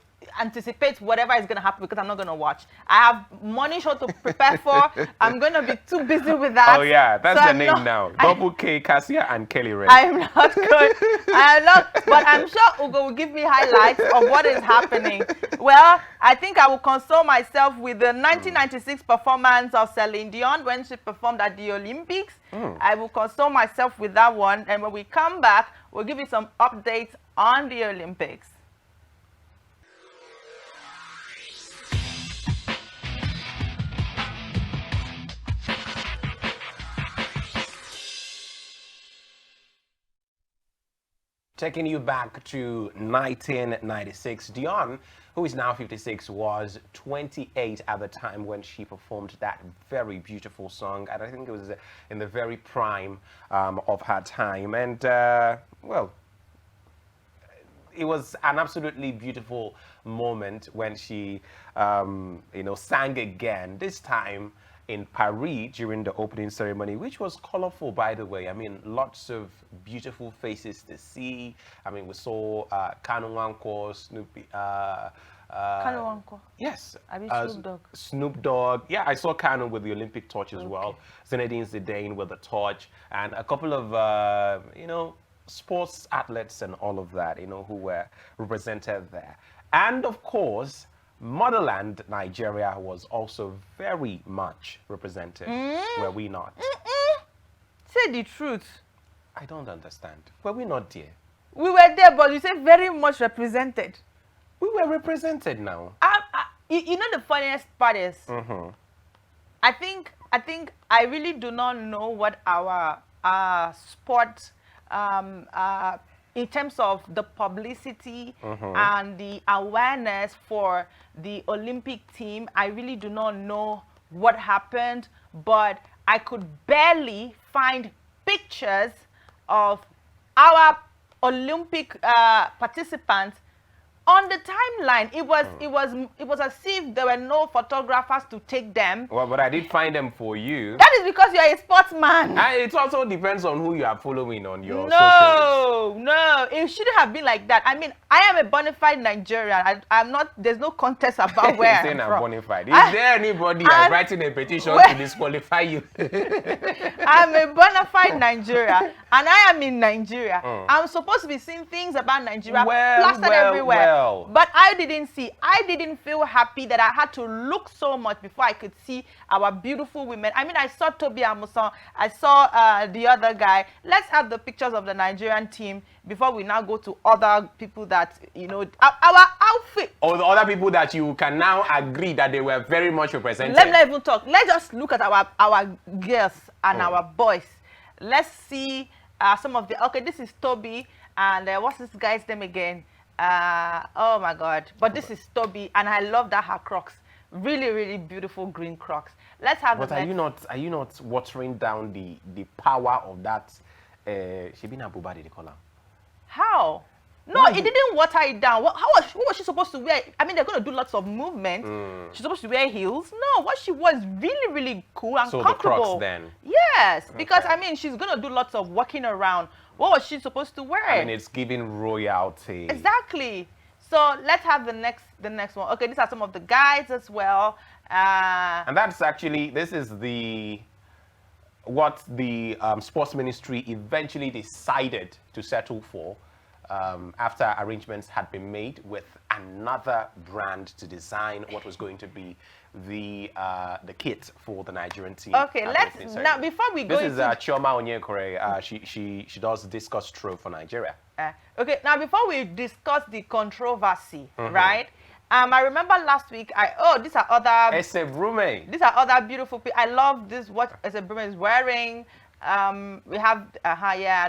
anticipate whatever is going to happen because I'm not going to watch. I have money show to prepare for. I'm going to be too busy with that.
Oh yeah, that's
So
the
I'm
name
not-
now. Double K, Cassia, and Kelly Ray.
I'm not going. I am not. But I'm sure Ugo will give me highlights of what is happening. Well, I think I will console myself with the 1996 performance of Celine Dion when she performed at the Olympics. I will console myself with that one. And when we come back, we'll give you some updates on the Olympics.
Taking you back to 1996, Dion, who is now 56, was 28 at the time when she performed that very beautiful song. And I think it was in the very prime of her time. And, well, it was an absolutely beautiful moment when she, sang again, this time in Paris during the opening ceremony, which was colorful, by the way. I mean, lots of beautiful faces to see. I mean, we saw Kanu Nwankwo, Snoopy.
Kanu Nwankwo?
Yes.
I mean, Snoop Dogg.
Snoop Dogg. Yeah, I saw Kanu with the Olympic torch as well. Zinedine Zidane with the torch, and a couple of, sports athletes and all of that, who were represented there. And of course, motherland Nigeria was also very much represented. Were we not?
Say the truth.
I don't understand. Were we not there?
We were there, but you say very much represented.
We were represented now.
You know the funniest part is, I think I really do not know what our sport in terms of the publicity and the awareness for the Olympic team. I really do not know what happened, but I could barely find pictures of our Olympic participants on the timeline. It was as if there were no photographers to take them.
Well, but I did find them for you.
That is because you are a sportsman.
And it also depends on who you are following on your socials.
No, it shouldn't have been like that. I mean, I am a bona fide Nigerian. I'm not. There's no contest about where I'm from.
Bona fide. Is there anybody writing a petition to disqualify you?
I'm a bona fide Nigerian, and I am in Nigeria. I'm supposed to be seeing things about Nigeria plastered everywhere. But I didn't feel happy that I had to look so much before I could see our beautiful women. I mean, I saw Toby Amusan, I saw the other guy. Let's have the pictures of the Nigerian team before we now go to other people that, our outfit.
Or the other people that you can now agree that they were very much represented.
Let me not even talk. Let's just look at our girls and our boys. Let's see some of the, this is Toby, and what's this guy's name again? Oh my God, but this is Toby, and I love that her Crocs, really, really beautiful green Crocs. Let's have.
But are you not watering down the power of that? Shebina Abubakar, they call her.
How? No, it didn't water it down. What was she supposed to wear? I mean, they're going to do lots of movement. She's supposed to wear heels. No, what she was really, really cool and comfortable.
So the Crocs then?
Yes, because I mean, she's going to do lots of walking around. What was she supposed to wear?
I mean, it's giving royalty.
Exactly. So let's have the next one. Okay, these are some of the guys as well.
And that's actually, this is what the sports ministry eventually decided to settle for after arrangements had been made with another brand to design what was going to be the kit for the Nigerian team.
Okay, now before we go
this
into...
is Chioma Onyekore. She does discus throw for Nigeria.
Okay, now before we discuss the controversy, right? I remember last week, these are other...
Ese Brume.
These are other beautiful people. I love this, what Ese Brume is wearing. We have,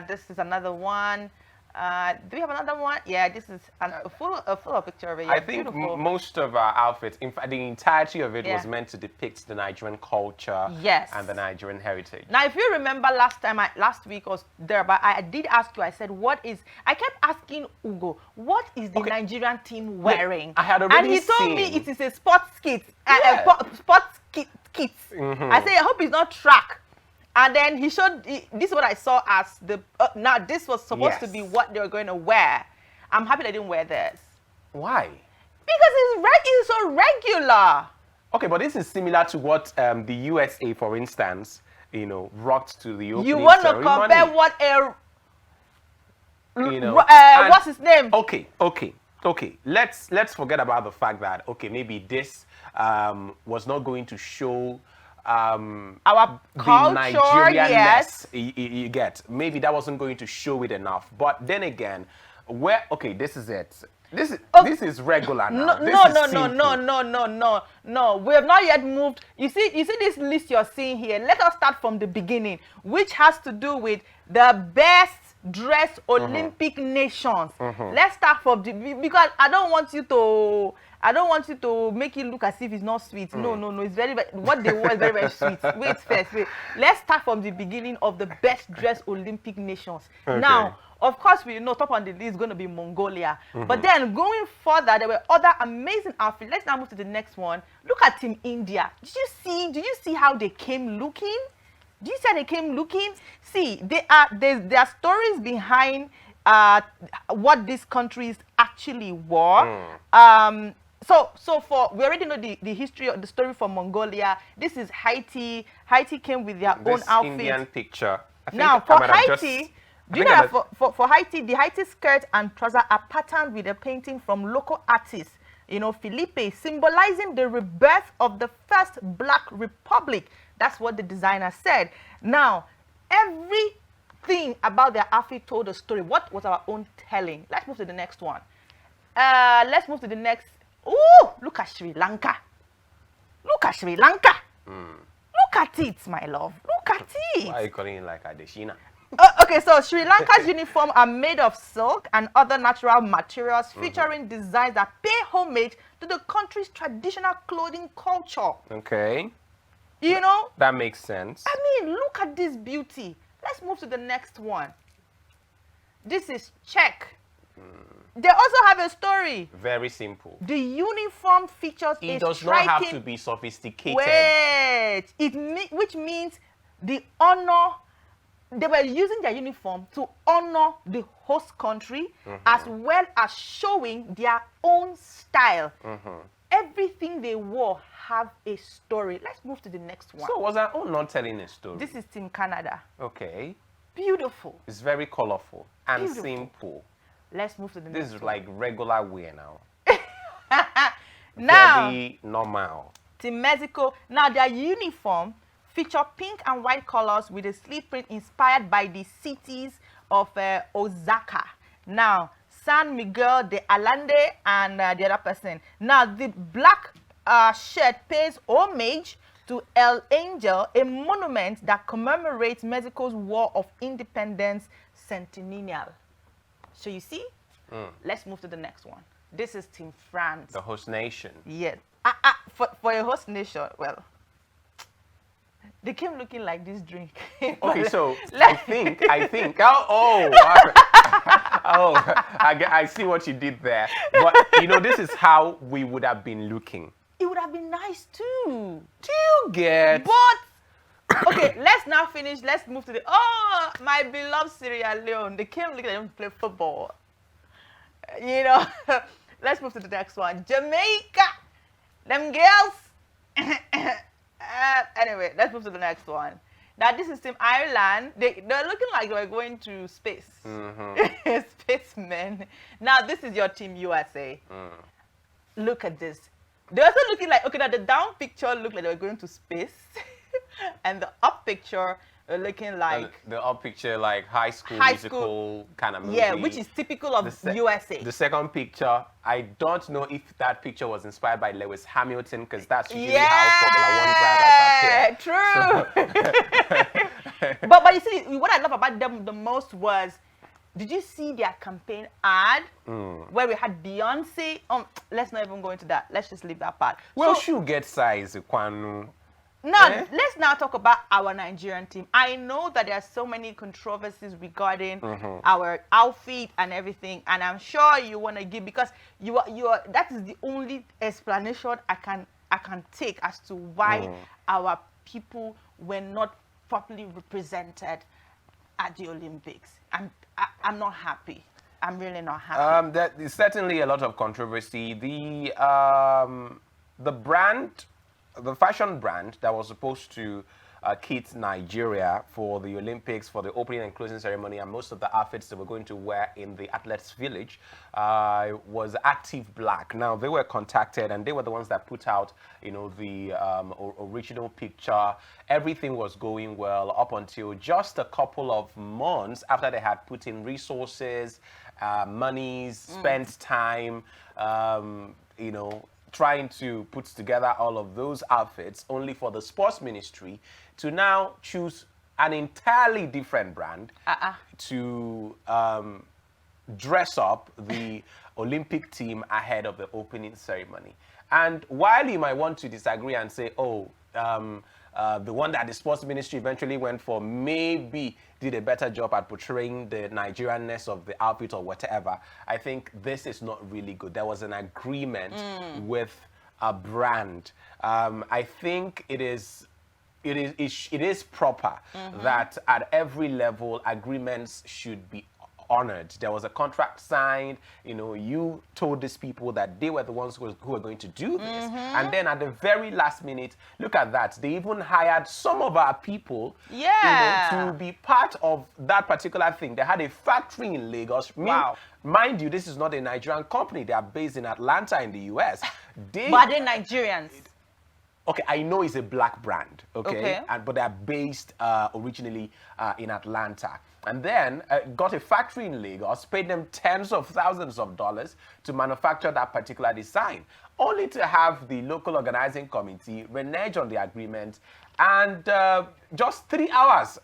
this is another one. Do we have another one? Yeah, this is a full picture of it. Yeah,
I think most of our outfits, in fact, the entirety of it
Yeah.
was meant to depict the Nigerian culture
Yes.
and the Nigerian heritage.
Now, if you remember last week was there, but I did ask you, I said, I kept asking Ugo, what is the Nigerian team wearing?
I had already
And he told
seen.
me it is a sports kit,
Yeah.
sports kit. I said, I hope it's not track. And then he showed, this is what I saw as now this was supposed to be what they were going to wear. I'm happy they didn't wear this.
Why?
Because it's so regular.
Okay, but this is similar to what the USA, for instance, rocked to the opening
You want to
ceremony.
compare what
and-
what's his name?
Okay. Let's forget about the fact that maybe this was not going to show
Our
the
culture,
Nigerianness.
yes.
You get, maybe that wasn't going to show it enough. But then again, this is it. This is regular now.
No. We have not yet moved. You see this list you're seeing here. Let us start from the beginning, which has to do with the best dressed Olympic nations. Let's start from because I don't want you to make it look as if it's not sweet. No. It's very what they wore is very, very sweet. Wait. Let's start from the beginning of the best dressed Olympic nations.
Okay.
Now, of course, we know top on the list is going to be Mongolia. But then going further, there were other amazing outfits. Let's now move to the next one. Look at Team India. Did you see how they came looking? Do you see how they came looking? See, there are stories behind what these countries actually wore. So we already know the history of the story for Mongolia. This is Haiti. Haiti came with their own outfit.
Indian picture.
Now for Haiti, for Haiti, the Haiti skirt and trousers are patterned with a painting from local artist, Felipe, symbolizing the rebirth of the first Black Republic. That's what the designer said. Now, everything about their outfit told a story. What was our own telling? Let's move to the next one. Ooh, look at Sri Lanka. Look at Sri Lanka. Look at it, my love. Look at it.
Why are you calling it like Adeshina?
Okay, so Sri Lanka's uniform are made of silk and other natural materials featuring designs that pay homage to the country's traditional clothing culture.
Okay.
That
makes sense.
I mean, look at this beauty. Let's move to the next one. This is Czech. They also have a story.
Very simple.
The uniform features
It does not have to be sophisticated.
Wait, which means the honor. They were using their uniform to honor the host country as well as showing their own style. Everything they wore have a story. Let's move to the next one.
So was our own not telling a story?
This is Team Canada.
Okay.
Beautiful.
It's very colorful and
Beautiful.
simple.
Let's move to the next
This is
one.
like regular wear now.
Now,
Very normal.
Team Mexico. Now, their uniform feature pink and white colors with a sleeve print inspired by the cities of Osaka. Now, San Miguel de Allende and the other person. Now, the black shirt pays homage to El Angel, a monument that commemorates Mexico's War of Independence centennial. So you see? Let's move to the next one. This is Team France.
The host nation.
Yes. For a host nation, well, they came looking like this drink.
Okay, so I think. I see what you did there. But this is how we would have been looking.
It would have been nice too.
Do you get?
But okay, let's now finish. Let's move to my beloved Sierra Leone. They came looking at them play football. Let's move to the next one. Jamaica. Them girls, Anyway, let's move to the next one. Now, this is Team Ireland. They're looking like they're going to space. Spacemen. Now, this is your Team USA. Look at this. They're also looking like, okay, now the down picture looked like they were going to space. And the up picture looking like...
The up picture, like high school musical kind of movie.
Yeah, which is typical of USA.
The second picture, I don't know if that picture was inspired by Lewis Hamilton, because that's usually how Formula 1 drivers appear.
True. But you see, what I love about them the most was, did you see their campaign ad where we had Beyonce? Let's not even go into that. Let's just leave that part.
Well, she'll get size, Kwanu.
Now, let's now talk about our Nigerian team. I know that there are so many controversies regarding our outfit and everything, and I'm sure you want to give, because you are that is the only explanation I can take as to why our people were not properly represented at the Olympics. I'm not happy. I'm really not happy.
There is certainly a lot of controversy. The brand, the fashion brand that was supposed to kit Nigeria for the Olympics, for the opening and closing ceremony, and most of the outfits that were going to wear in the Athletes Village was Active Black. Now, they were contacted, and they were the ones that put out, you know, the original picture. Everything was going well up until just a couple of months after they had put in resources, monies, spent time, you know, trying to put together all of those outfits, only for the sports ministry to now choose an entirely different brand to dress up the Olympic team ahead of the opening ceremony. And while you might want to disagree and say, oh, the one that the sports ministry eventually went for maybe did a better job at portraying the Nigerianness of the outfit or whatever, I think this is not really good. There was an agreement with a brand. I think it is proper that at every level agreements should be honored. There was a contract signed. You know, you told these people that they were the ones who were going to do this, and then at the very last minute, look at that, they even hired some of our people, you know, to be part of that particular thing. They had a factory in Lagos.
Wow.
Mind you, this is not a Nigerian company. They are based in Atlanta in the US.
But are they Nigerians?
Okay, I know it's a black brand, okay? But they're based originally in Atlanta. And then got a factory in Lagos, paid them tens of thousands of dollars to manufacture that particular design, only to have the local organizing committee renege on the agreement. And just 3 hours,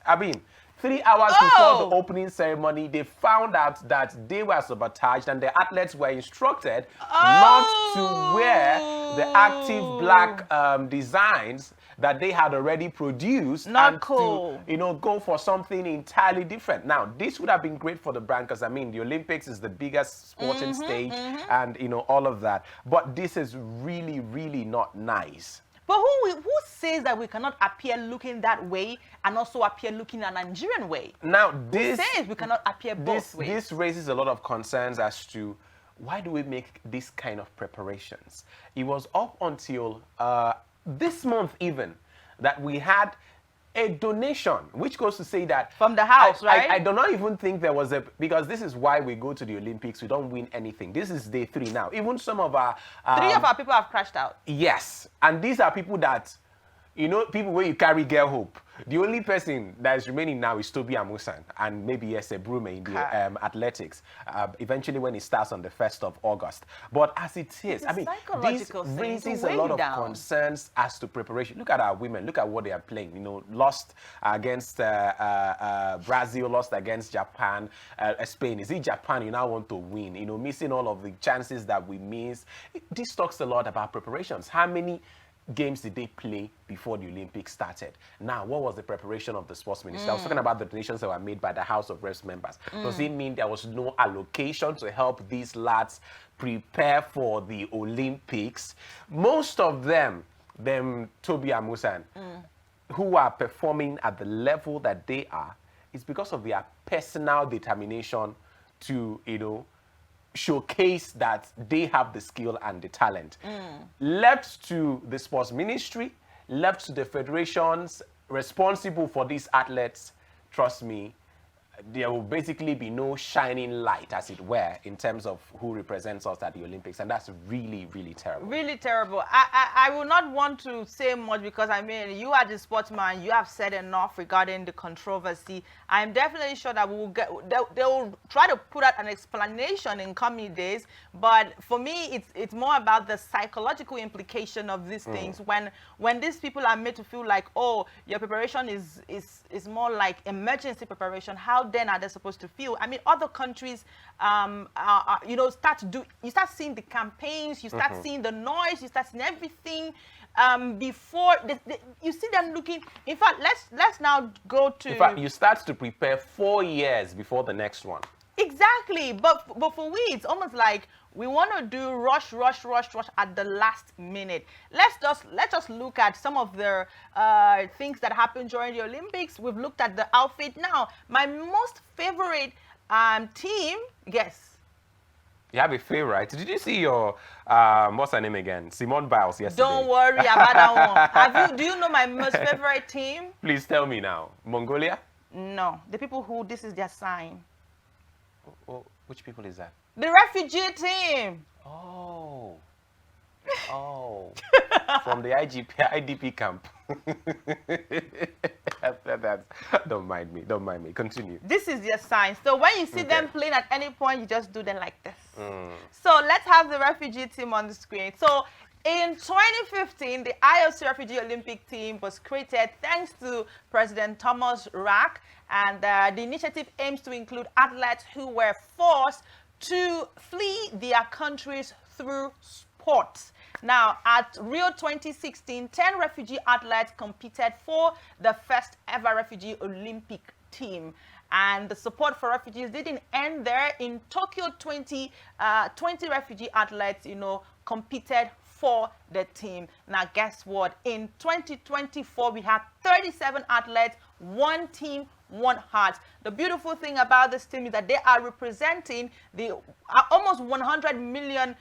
3 hours before the opening ceremony, they found out that they were sabotaged and the athletes were instructed not to wear the Active Black designs that they had already produced,
to,
you know, go for something entirely different. Now, this would have been great for the brand, because I mean, the Olympics is the biggest sporting stage, and you know, all of that. But this is really, really not nice.
But who says that we cannot appear looking that way and also appear looking a Nigerian way?
Now, this
who says we cannot appear both ways?
This raises a lot of concerns as to why do we make this kind of preparations. It was up until this month even that we had a donation, which goes to say that
from the house, right?
I do not even think there was because this is why we go to the Olympics. We don't win anything. This is day 3 now. Even some of our
3 of our people have crashed out.
Yes, and these are people that, you know, people where you carry girl hope. The only person that is remaining now is Toby Amusan and maybe Brume in the athletics. Eventually, when it starts on the 1st of August. But as it is, I mean, this raises a lot of concerns as to preparation. Look at our women. Look at what they are playing. You know, lost against Brazil, lost against Japan, Spain. Is it Japan you now want to win? You know, missing all of the chances that we miss. This talks a lot about preparations. How many games did they play before the Olympics started? Now, what was the preparation of the sports minister? I was talking about the donations that were made by the House of Reps members. Does it mean there was no allocation to help these lads prepare for the Olympics? Most of them Toby Amusan, who are performing at the level that they are, is because of their personal determination to, you know, showcase that they have the skill and the talent. Left to the sports ministry, left to the federations responsible for these athletes, trust me, there will basically be no shining light, as it were, in terms of who represents us at the Olympics. And that's really, really terrible.
Really terrible. I will not want to say much because, I mean, you are the sportsman. You have said enough regarding the controversy. I'm definitely sure that we will they will try to put out an explanation in coming days. But for me, it's more about the psychological implication of these things. When these people are made to feel like, oh, your preparation is more like emergency preparation, how then are they supposed to feel? I mean, other countries, you know, you start seeing the campaigns, you start seeing the noise, you start seeing everything before you see them looking. In fact, let's now go to.
In fact, you start to prepare 4 years before the next one.
Exactly, but for we, it's almost like we want to do rush at the last minute. Let's just look at some of the things that happened during the Olympics. We've looked at the outfit. Now, my most favorite team, guess.
You have a favorite. Did you see your what's her name again? Simone Biles yesterday.
Don't worry about that one. Do you know my most favorite team?
Please tell me now. Mongolia?
No, the people who this is their sign.
Oh, which people is that?
The refugee team.
Oh. From the IDP camp. Don't mind me. Continue.
This is their sign. So when you see them playing at any point, you just do them like this. So let's have the refugee team on the screen. So in 2015, the IOC Refugee Olympic Team was created thanks to President Thomas Rack, and the initiative aims to include athletes who were forced to flee their countries through sports. Now, at Rio 2016, 10 refugee athletes competed for the first ever refugee Olympic team. And the support for refugees didn't end there. In Tokyo 20 refugee athletes, you know, competed for the team. Now, guess what? In 2024, we had 37 athletes, one team, one heart. The beautiful thing about this team is that they are representing the almost 100 million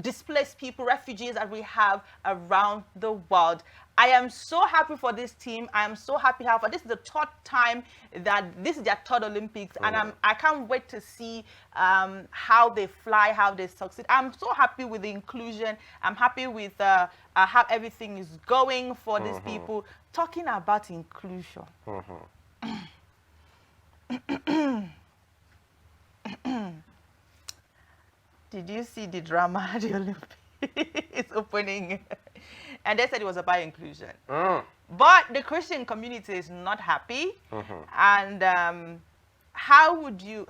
displaced people, refugees that we have around the world. I am so happy for this team. I am so happy how this is the third time that this is their third Olympics, and I can't wait to see how they fly, how they succeed. I'm so happy with the inclusion. I'm happy with how everything is going for these people. Talking about inclusion. Did you see the drama at the Olympics? It's opening. And they said it was about inclusion. But the Christian community is not happy. And how would you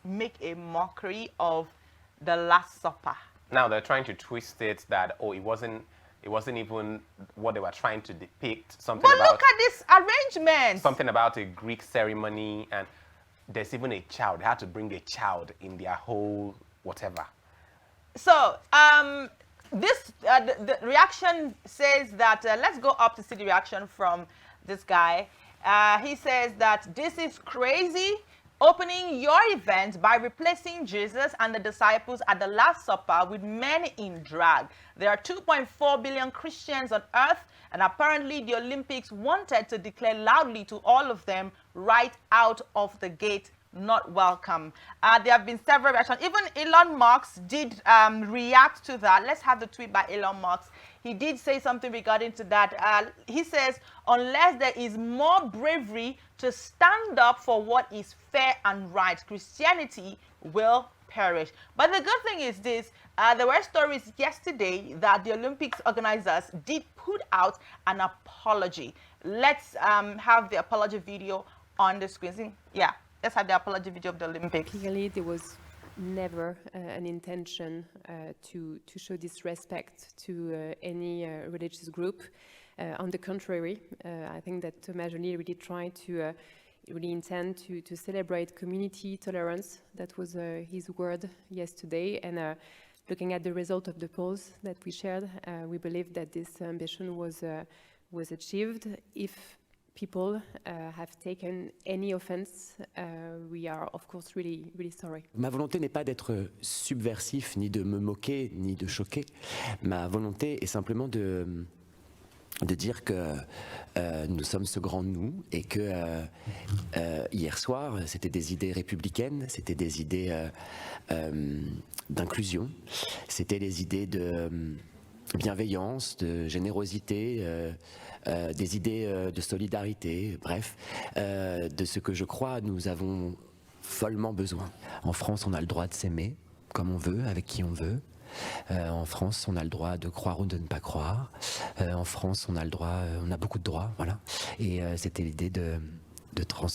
make a mockery of the Last Supper?
Now they're trying to twist it that, oh, it wasn't even what they were trying to depict. Something
but
about,
look at this arrangement.
Something about a Greek ceremony, and there's even a child. They had to bring a child in their whole whatever. So
the reaction says that, let's go up to see the reaction from this guy. He says that this is crazy, opening your event by replacing Jesus and the disciples at the Last Supper with men in drag. There are 2.4 billion Christians on earth, and apparently the Olympics wanted to declare loudly to all of them right out of the gate, not welcome. There have been several reactions. Even Elon Musk did react to that. Let's have the tweet by Elon Musk. He did say something regarding to that. He says, unless there is more bravery to stand up for what is fair and right, Christianity will perish. But the good thing is this, there were stories yesterday that the Olympics organizers did put out an apology. Let's have the apology video on the screen. Yeah. Let's have the apology video of the Olympics.
Clearly, there was never an intention to show disrespect to any religious group. On the contrary, I think that Thomas Joly really tried to really intend to celebrate community tolerance. That was his word yesterday. And looking at the result of the polls that we shared, we believe that this ambition was achieved. If people have taken any offense, we are of course really, really sorry.
Ma volonté n'est pas d'être subversif, ni de me moquer, ni de choquer. Ma volonté est simplement de dire que nous sommes ce grand nous et que hier soir, c'était des idées républicaines, c'était des idées d'inclusion, c'était des idées de bienveillance, de générosité, des idées de solidarité, bref, de ce que je crois nous avons follement besoin. En France, on a le droit de s'aimer comme on veut, avec qui on veut. En France, on a le droit de croire ou de ne pas croire. En France, on a le droit, on a beaucoup de droits, voilà. Et c'était l'idée de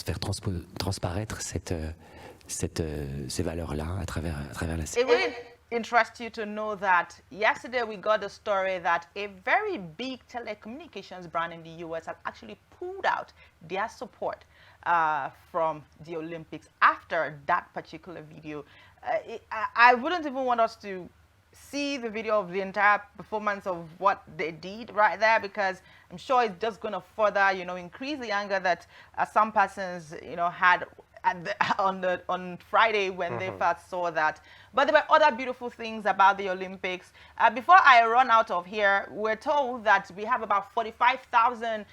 faire transparaître ces valeurs-là à travers la
It
série.
will interest you to know that yesterday we got a story that a very big telecommunications brand in the US has actually pulled out their support from the Olympics after that particular video. I wouldn't even want us to see the video of the entire performance of what they did right there, because I'm sure it's just going to further, increase the anger that some persons, had on Friday when they first saw that. But there were other beautiful things about the Olympics. Before I run out of here, we're told that we have about 45,000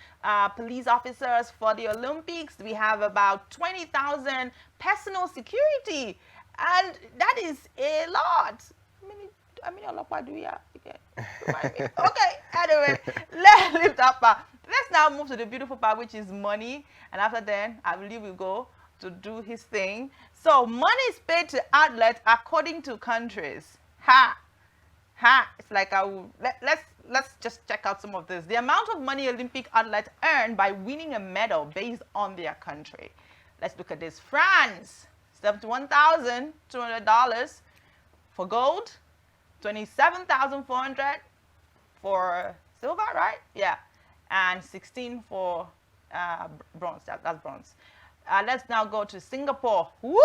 police officers for the Olympics. We have about 20,000 personal security, and that is a lot. I mean, what do we have? Okay, anyway, let's leave that part. Let's now move to the beautiful part, which is money. And after then, I believe we'll go to do his thing. So money is paid to athletes according to countries. It's like let's just check out some of this. The amount of money Olympic athletes earn by winning a medal based on their country. Let's look at this. France, $71,200 for gold, $27,400 for silver, right? Yeah, and 16 for bronze. That's bronze. Let's now go to Singapore. Woo!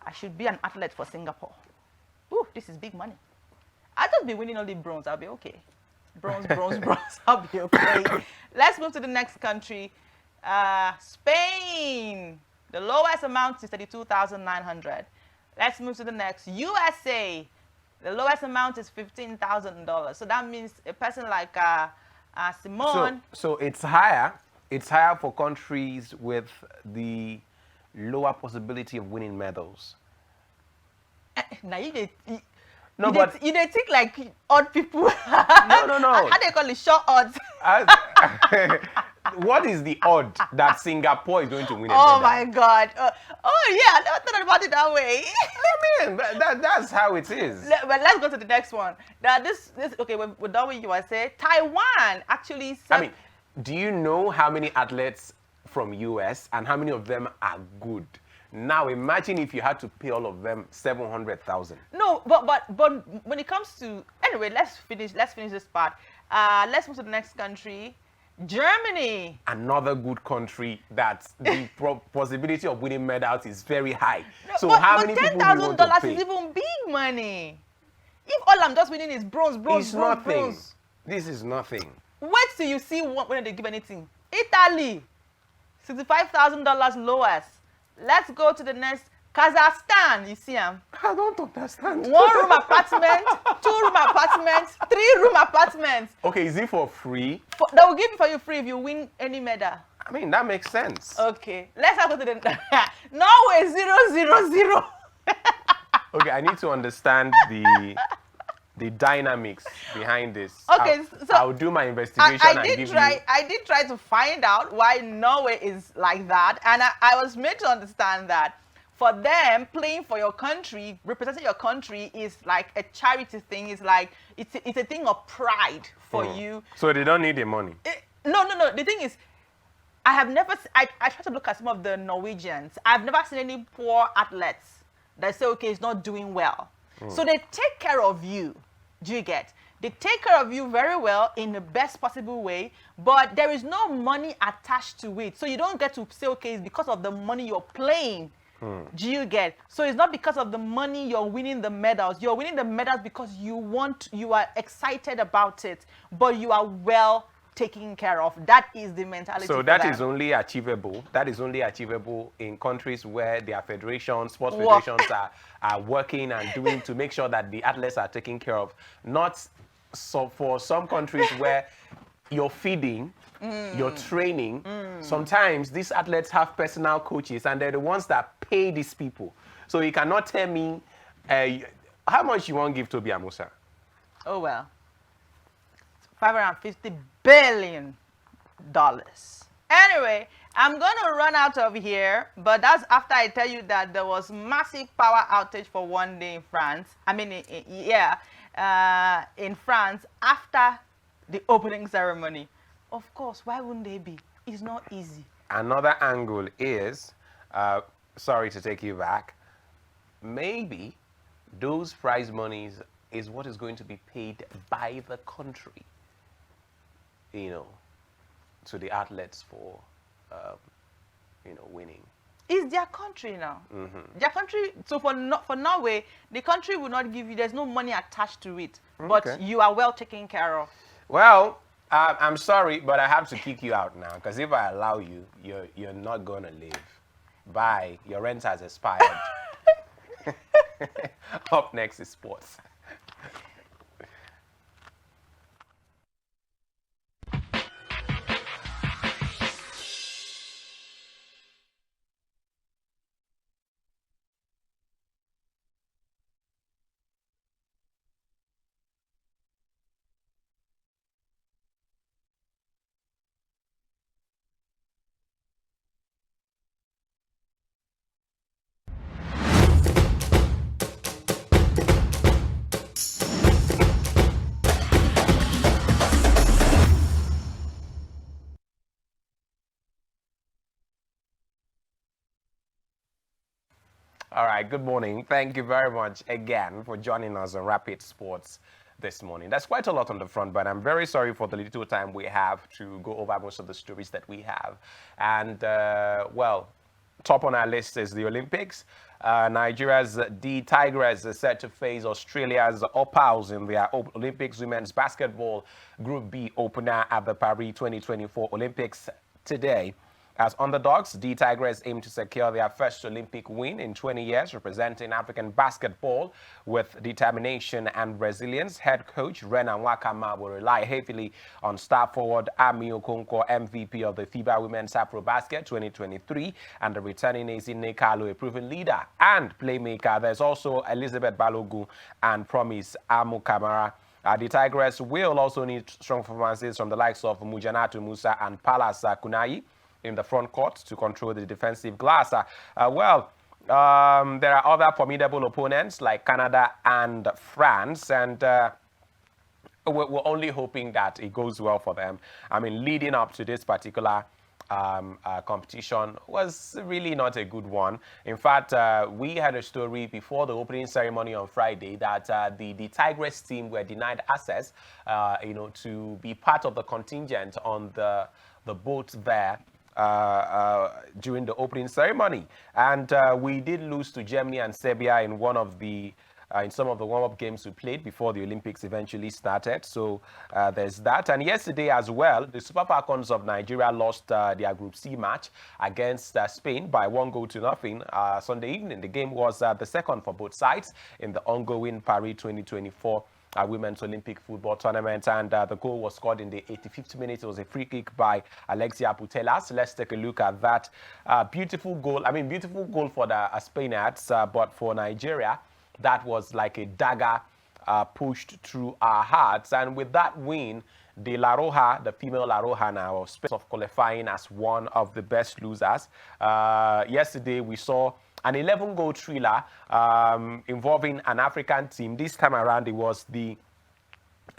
I should be an athlete for Singapore. Woo, this is big money. I'll just be winning only bronze. I'll be okay. Bronze, bronze, bronze. I'll be okay. Let's move to the next country. Spain. The lowest amount is $32,900. Let's move to the next. USA. The lowest amount is $15,000. So that means a person like Simone.
So it's higher. It's higher for countries with the lower possibility of winning medals.
Now you think like odd people.
No.
How they call it, short odds?
What is the odd that Singapore is going to win a
Oh
medal?
my God. Oh yeah, I never thought about it that way.
I mean, that's how it is.
But let's go to the next one. Now this okay, we're done with USA. Taiwan actually said,
I mean, do you know how many athletes from US and how many of them are good? Now imagine if you had to pay all of them $700,000.
no, but when it comes to, anyway, let's finish this part. Let's move to the next country. Germany.
Another good country that the possibility of winning medals is very high. So
but,
how
but
many people do you want to
$10,000
pay?
is even big money. If all I'm just winning is bronze,
It's nothing.
bronze.
This is nothing.
Wait till you see when they give anything. Italy, $65,000 lowest. Let's go to the next. Kazakhstan, you see them.
I don't understand.
1-room apartment, 2-room apartments, 3-room apartments.
Okay, is it for free?
They will give it for you free if you win any medal.
I mean, that makes sense.
Okay, let's go to the Norway 000.
Okay, I need to understand the dynamics behind this.
Okay, so
I'll do my investigation and give you.
I did try to find out why Norway is like that, and I was made to understand that for them, playing for your country, representing your country is like a charity thing. It's like it's a thing of pride for you.
So they don't need the money.
No. The thing is, I have never. I try to look at some of the Norwegians. I've never seen any poor athletes that say, okay, it's not doing well. So they take care of you. Do you get? They take care of you very well in the best possible way, but there is no money attached to it. So you don't get to say, okay, it's because of the money you're playing. Do you get? So it's not because of the money you're winning the medals. You're winning the medals because you are excited about it, but you are well taken care of. That is the mentality.
So
for
that
them.
is only achievable. That is only achievable in countries where their federations, sports
Work.
federations are working and doing to make sure that the athletes are taken care of. Not so for some countries where you're feeding, you're training. Sometimes these athletes have personal coaches and they're the ones that pay these people. So you cannot tell me how much you want to give Toby Amusa.
Oh well, $550 billion. Anyway, I'm gonna run out of here, but that's after I tell you that there was massive power outage for one day in France. I mean, in France after the opening ceremony. Of course, why wouldn't they be? It's not easy.
Another angle is, sorry to take you back, maybe those prize monies is what is going to be paid by the country, you know, to the athletes for, you know, winning.
It's their country now. Their country, so for Norway, the country will not give you, there's no money attached to it, but you are well taken care of.
Well, I'm sorry, but I have to kick you out now, because if I allow you, you're not going to live. Bye. Your rent has expired. Up next is sports. All right, good morning. Thank you very much again for joining us on Rapid Sports this morning. There's quite a lot on the front, but I'm very sorry for the little time we have to go over most of the stories that we have. And, well, top on our list is the Olympics. Nigeria's D Tigers is set to face Australia's Opals in their Olympics Women's Basketball Group B opener at the Paris 2024 Olympics today. As underdogs, D Tigers aim to secure their first Olympic win in 20 years, representing African basketball with determination and resilience. Head coach Renan Wakama will rely heavily on star forward Ami Okonkwo, MVP of the FIBA Women's Afrobasket 2023, and the returning Ezine Kalu, a proven leader and playmaker. There's also Elizabeth Balogun and Promise Amukamara. The Tigers will also need strong performances from the likes of Mujanatu Musa and Palas Kunayi in the front court to control the defensive glass. There are other formidable opponents like Canada and France, and we're only hoping that it goes well for them. I mean, leading up to this particular competition was really not a good one. In fact, we had a story before the opening ceremony on Friday that the Tigers team were denied access, you know, to be part of the contingent on the boat there during the opening ceremony, and we did lose to Germany and Serbia in one of the in some of the warm-up games we played before the Olympics eventually started. So there's that. And yesterday as well, the Super Falcons of Nigeria lost their Group C match against Spain by 1-0. Sunday evening, the game was the second for both sides in the ongoing Paris 2024 Women's Olympic Football Tournament, and the goal was scored in the 85th minute. It was a free kick by Alexia Putellas. Let's take a look at that beautiful goal. I mean, beautiful goal for the Spaniards, but for Nigeria, that was like a dagger pushed through our hearts. And with that win, the La Roja, the female La Roja now, space of qualifying as one of the best losers. Yesterday, we saw an 11-goal thriller involving an African team. This time around, it was the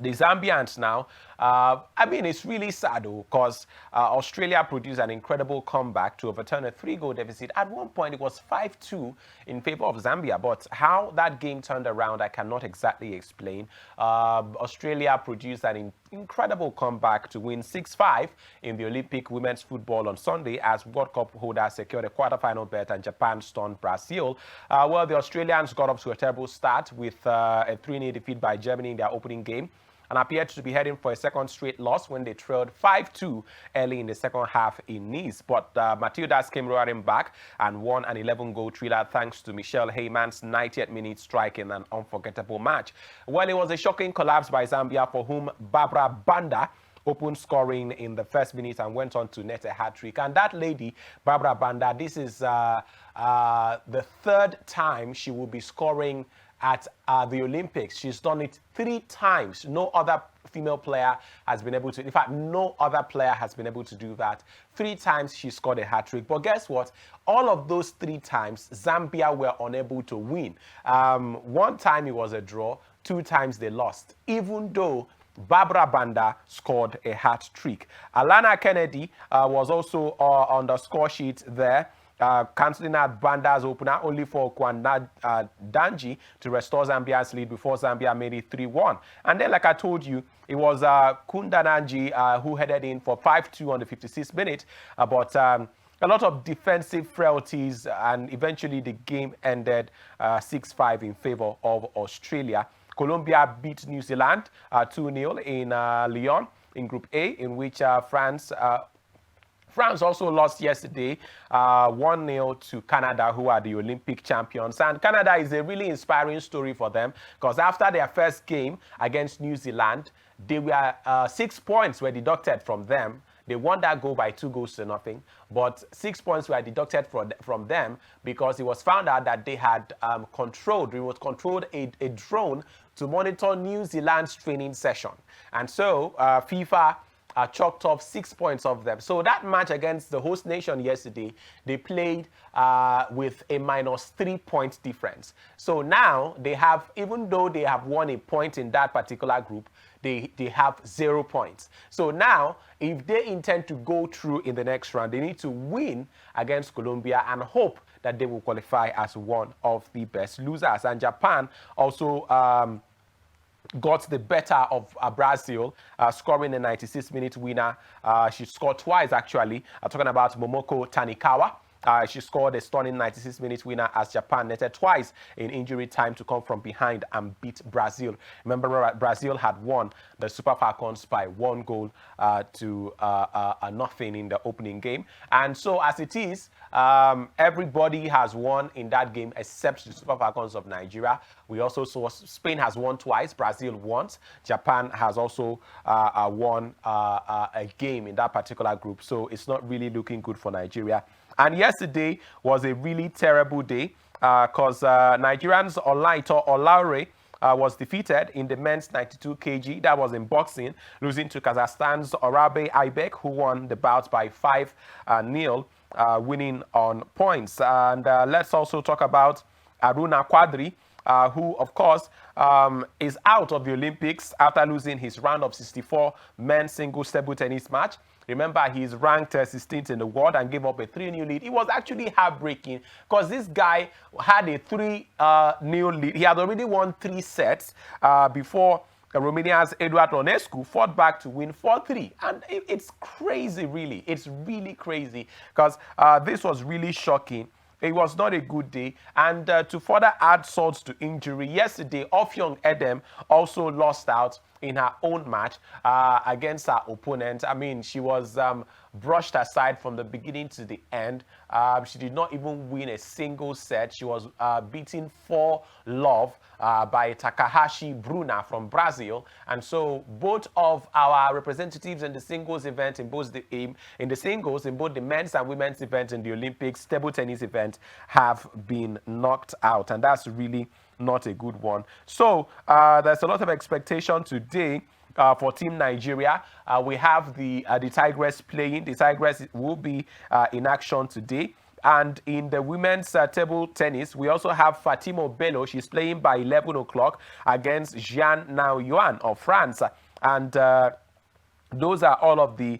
Zambians now. I mean, it's really sad, because Australia produced an incredible comeback to overturn a 3-goal deficit. At one point, it was 5-2 in favor of Zambia, but how that game turned around, I cannot exactly explain. Australia produced an incredible comeback to win 6-5 in the Olympic women's football on Sunday as World Cup holders secured a quarterfinal berth and Japan stunned Brazil. Well, the Australians got off to a terrible start with a 3-0 defeat by Germany in their opening game. and appeared to be heading for a second straight loss when they trailed 5-2 early in the second half in Nice. But Matildas came roaring back and won an 11-goal thriller thanks to Michelle Heyman's 90th minute strike in an unforgettable match. Well, it was a shocking collapse by Zambia, for whom Barbara Banda opened scoring in the first minute and went on to net a hat-trick. And that lady, Barbara Banda, this is the third time she will be scoring at the Olympics. She's done it 3 times. No other female player has been able to, in fact, no other player has been able to do that. 3 times she scored a hat-trick. But guess what? All of those 3 times, Zambia were unable to win. 1 time it was a draw, 2 times they lost, even though Barbara Banda scored a hat-trick. Alana Kennedy was also on the score sheet there, cancelling out Banda's opener only for Kwanda Danji to restore Zambia's lead before Zambia made it 3-1. And then, like I told you, it was Kunda Danji who headed in for 5-2 on the 56th minute, but a lot of defensive frailties, and eventually the game ended 6-5 in favor of Australia. Colombia beat New Zealand 2-0 in Lyon in Group A, in which France also lost yesterday 1-0 to Canada, who are the Olympic champions. And Canada is a really inspiring story for them, because after their first game against New Zealand, they were 6 points were deducted from them. They won that goal by 2-0, but 6 points were deducted from them because it was found out that they had controlled a drone to monitor New Zealand's training session. And so FIFA chalked off 6 points of them. So that match against the host nation yesterday, they played with a -3 point difference. So now they have, even though they have won a point in that particular group, they have 0 points. So now, if they intend to go through in the next round, they need to win against Colombia and hope that they will qualify as one of the best losers. And Japan also got the better of Brazil, scoring a 96-minute winner. She scored twice, actually. I'm talking about Momoko Tanikawa. She scored a stunning 96-minute winner as Japan netted twice in injury time to come from behind and beat Brazil. Remember, Brazil had won the Super Falcons by 1 goal to nothing in the opening game. And so as it is, everybody has won in that game except the Super Falcons of Nigeria. We also saw Spain has won twice, Brazil once. Japan has also won a game in that particular group. So it's not really looking good for Nigeria. And yesterday was a really terrible day because Nigerians Olaito Olaore was defeated in the men's 92 kg. That was in boxing, losing to Kazakhstan's Orabe Aybek, who won the bout by 5-0, winning on points. And let's also talk about Aruna Quadri, who, of course, is out of the Olympics after losing his round of 64 men's singles table tennis match. Remember, he's ranked 16th in the world and gave up a 3-0 lead. It was actually heartbreaking because this guy had a 3-0 lead. He had already won 3 sets before Romania's Eduard Ronescu fought back to win 4-3. And it's crazy, really. It's really crazy because this was really shocking. It was not a good day. And to further add salt to injury, yesterday, Ofyong Edem also lost out in her own match against her opponent. I mean, she was brushed aside from the beginning to the end. She did not even win a single set. She was beaten 4-love by Takahashi Bruna from Brazil. And so both of our representatives in the singles event, in both the singles, in both the men's and women's event in the Olympics, table tennis event, have been knocked out. And that's really not a good one. So there's a lot of expectation today for Team Nigeria. We have the Tigress playing. The Tigress will be in action today. And in the women's table tennis, we also have Fatimo Bello. She's playing by 11 o'clock against Jeanne Naoyuan of France. And those are all of the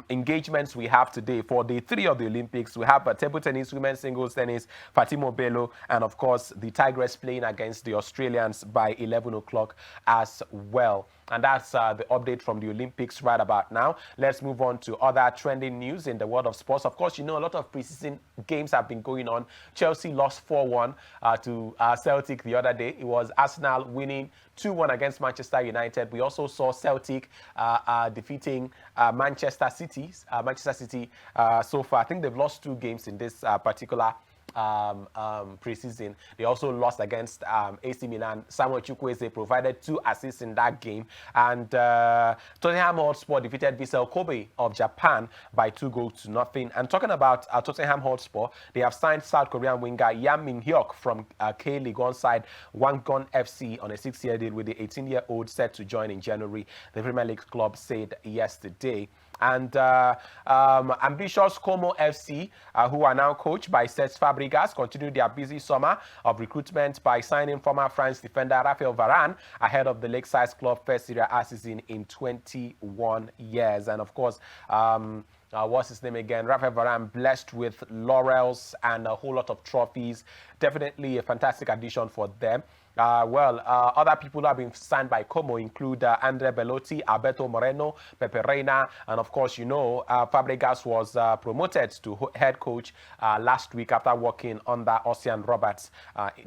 engagements we have today. For day 3 of the Olympics, we have table tennis, women's singles tennis, Fatimo Bello, and of course the Tigress playing against the Australians by 11 o'clock as well. And that's the update from the Olympics right about now. Let's move on to other trending news in the world of sports. Of course, you know, a lot of preseason games have been going on. Chelsea lost 4-1 to Celtic the other day. It was Arsenal winning 2-1 against Manchester United. We also saw Celtic defeating Manchester City. So far, I think they've lost 2 games in this particular preseason. They also lost against AC Milan. Samuel Chukwueze provided 2 assists in that game. And Tottenham Hotspur defeated Vissel Kobe of Japan by 2-0. And talking about Tottenham Hotspur, they have signed South Korean winger Yam Min-hyuk from K-League on side Wangon FC on a 6-year deal with the 18-year-old set to join in January, the Premier League club said yesterday. And ambitious Como FC, who are now coached by Cesc Fabregas, continued their busy summer of recruitment by signing former France defender Raphael Varane ahead of the Lakeside club first Serie A season in 21 years. And of course, what's his name again? Raphael Varane, blessed with laurels and a whole lot of trophies. Definitely a fantastic addition for them. Other people who have been signed by Como include Andre Belotti, Alberto Moreno, Pepe Reina, and of course, you know, Fabregas was promoted to head coach last week after working under Ocean Roberts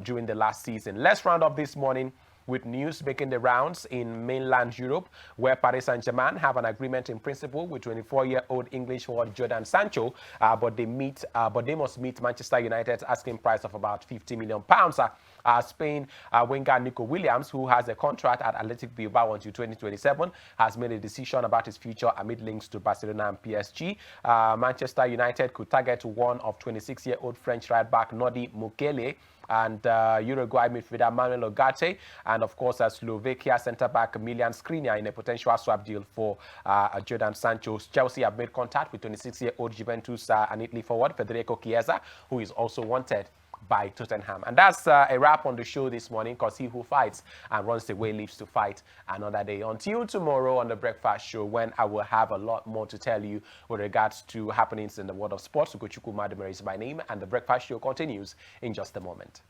during the last season. Let's round up this morning with news making the rounds in mainland Europe, where Paris Saint-Germain have an agreement in principle with 24-year-old English forward Jadon Sancho, but they must meet Manchester United's asking price of about £50 million. Spain winger Nico Williams, who has a contract at Athletic Bilbao until 2027, has made a decision about his future amid links to Barcelona and PSG. Manchester United could target one of 26-year-old French right-back Nodi Mukele and Uruguay midfielder Manuel Ugarte, and of course Slovakia centre-back Milan Skriniar in a potential swap deal for Jadon Sancho. Chelsea have made contact with 26-year-old Juventus and Italy forward Federico Chiesa, who is also wanted by Tottenham. And that's a wrap on the show this morning, because he who fights and runs away lives to fight another day. Until tomorrow on The Breakfast Show, when I will have a lot more to tell you with regards to happenings in the world of sports. Ugochukwu Madumere is my name, and The Breakfast Show continues in just a moment.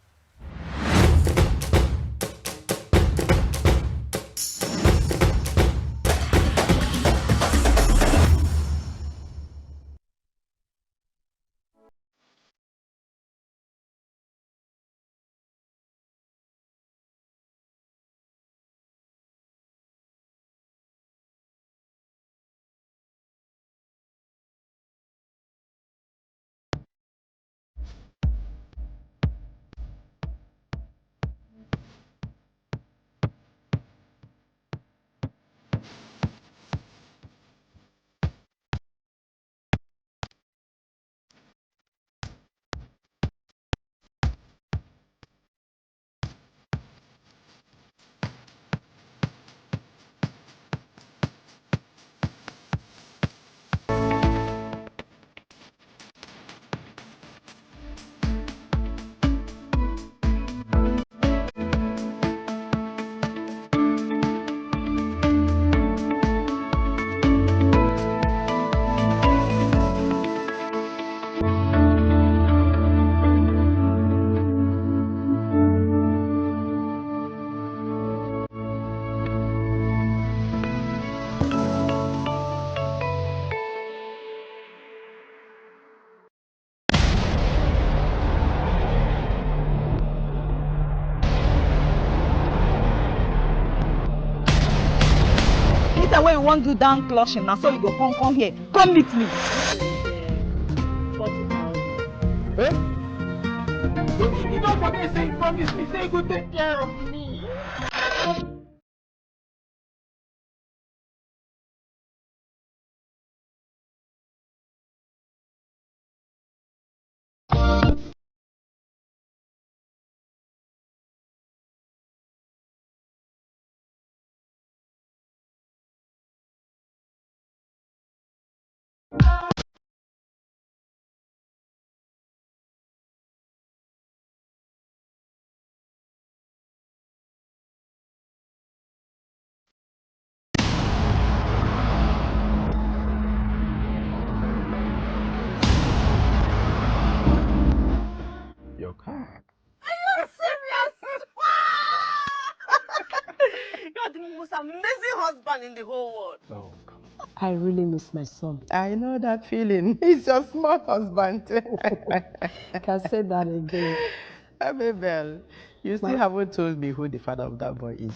When you want to do down clutching, now so you go come here, come meet me. 40,000. Eh? You don't forget saying promise me, say you go take care of me. man in the whole world.
Oh, I really miss my son.
I know that feeling. He's your small husband.
Can say that again.
Mabel, you still haven't told me who the father of that boy is.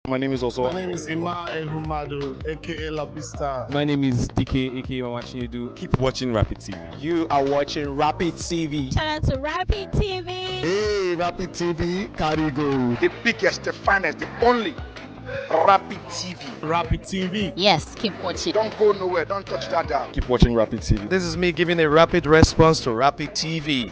My name is also.
My name is Ima Ehumadu, aka La Pista.
My name is DK, aka Watching You Do. Keep watching Rapid TV.
You are watching Rapid TV.
Shout out to Rapid TV.
Hey, Rapid TV, Carigo.
The biggest, the finest, the only Rapid TV.
Rapid TV.
Yes, keep watching.
Don't go nowhere. Don't touch that down.
Keep watching Rapid TV.
This is me giving a rapid response to Rapid TV.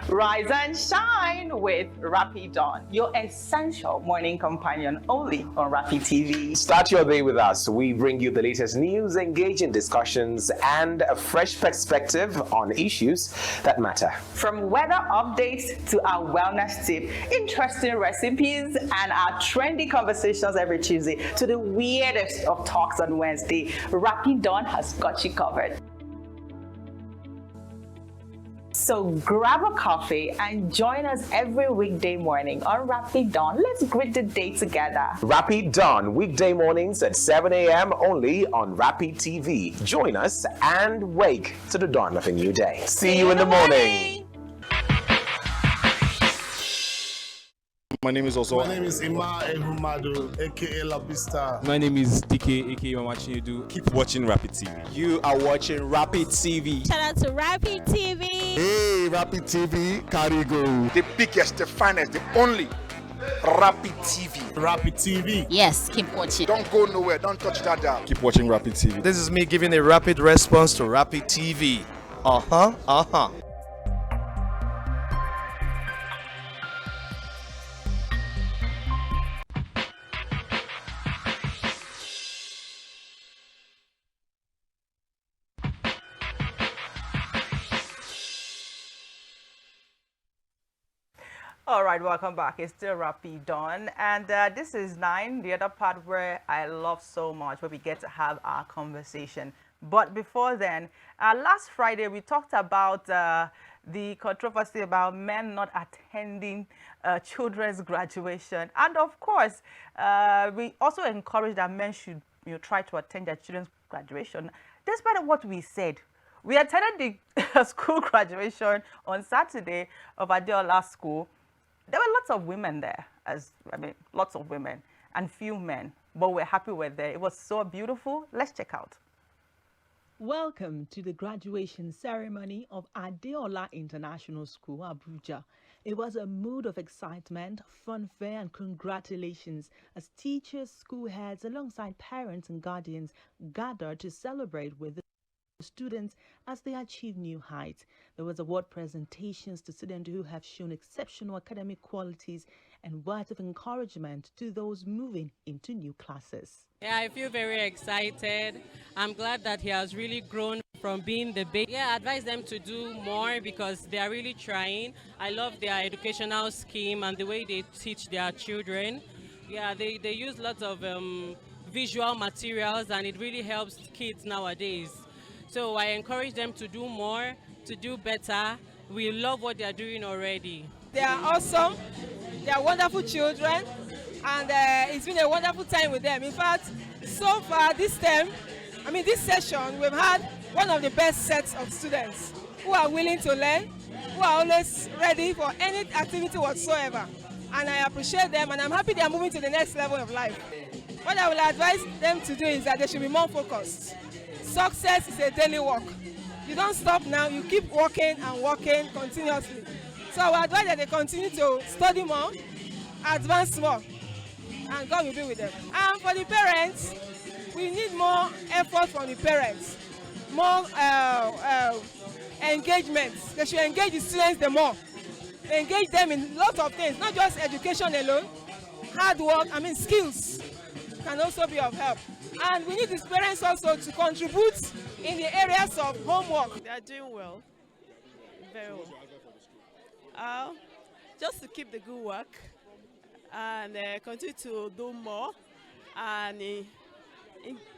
Rise and shine with Rapid Dawn, your essential morning companion only on Rapid TV.
Start your day with us. We bring you the latest news, engaging discussions, and a fresh perspective on issues that matter.
From weather updates to our wellness tip, interesting recipes, and our trendy conversations every Tuesday to the weirdest of talks on Wednesday, Rapid Dawn has got you covered. So grab a coffee and join us every weekday morning on Rapid Dawn. Let's greet the day together.
Rapid Dawn, weekday mornings at 7 a.m. only on Rapid TV. Join us and wake to the dawn of a new day. See you in the morning.
My name is also.
My name is Ima Ehumadu, aka La Pista.
My name is DK, aka Watching You Do. Keep watching Rapid TV.
You are watching Rapid TV.
Shout out to Rapid TV.
Hey, Rapid TV, Carigo.
The biggest, the finest, the only Rapid TV.
Rapid TV.
Yes, keep watching.
Don't go nowhere. Don't touch that down.
Keep watching Rapid TV.
This is me giving a rapid response to Rapid TV.
All right, welcome back. It's still Rapid Dawn, and this is 9, the other part where I love so much, where we get to have our conversation. But before then, last Friday we talked about the controversy about men not attending children's graduation, and of course, we also encouraged that men should try to attend their children's graduation. Despite what we said, we attended the school graduation on Saturday of Adeola School. There were lots of women there, lots of women, and few men, but we're happy we're there. It was so beautiful. Let's check out.
Welcome to the graduation ceremony of Adeola International School, Abuja. It was a mood of excitement, fanfare, and congratulations as teachers, school heads, alongside parents and guardians gathered to celebrate with the students as they achieve new heights. There was award presentations to students who have shown exceptional academic qualities and words of encouragement to those moving into new classes.
Yeah, I feel very excited. I'm glad that he has really grown from being the big. Yeah, I advise them to do more because they are really trying. I love their educational scheme and the way they teach their children. Yeah, they use lots of visual materials, and it really helps kids nowadays. So I encourage them to do more, to do better. We love what they are doing already.
They are awesome. They are wonderful children, and it's been a wonderful time with them. In fact, so far this session, we've had one of the best sets of students who are willing to learn, who are always ready for any activity whatsoever. and I appreciate them, and I'm happy they are moving to the next level of life. What I will advise them to do is that they should be more focused. Success is a daily work. You don't stop now, you keep working and working continuously. So I would advise that they continue to study more, advance more, and God will be with them. And for the parents, we need more effort from the parents, more engagement. They should engage the students the more. Engage them in lots of things, not just education alone. Hard work, skills can also be of help. And we need the parents also to contribute in the areas of homework.
They are doing well, very well. Just to keep the good work and continue to do more and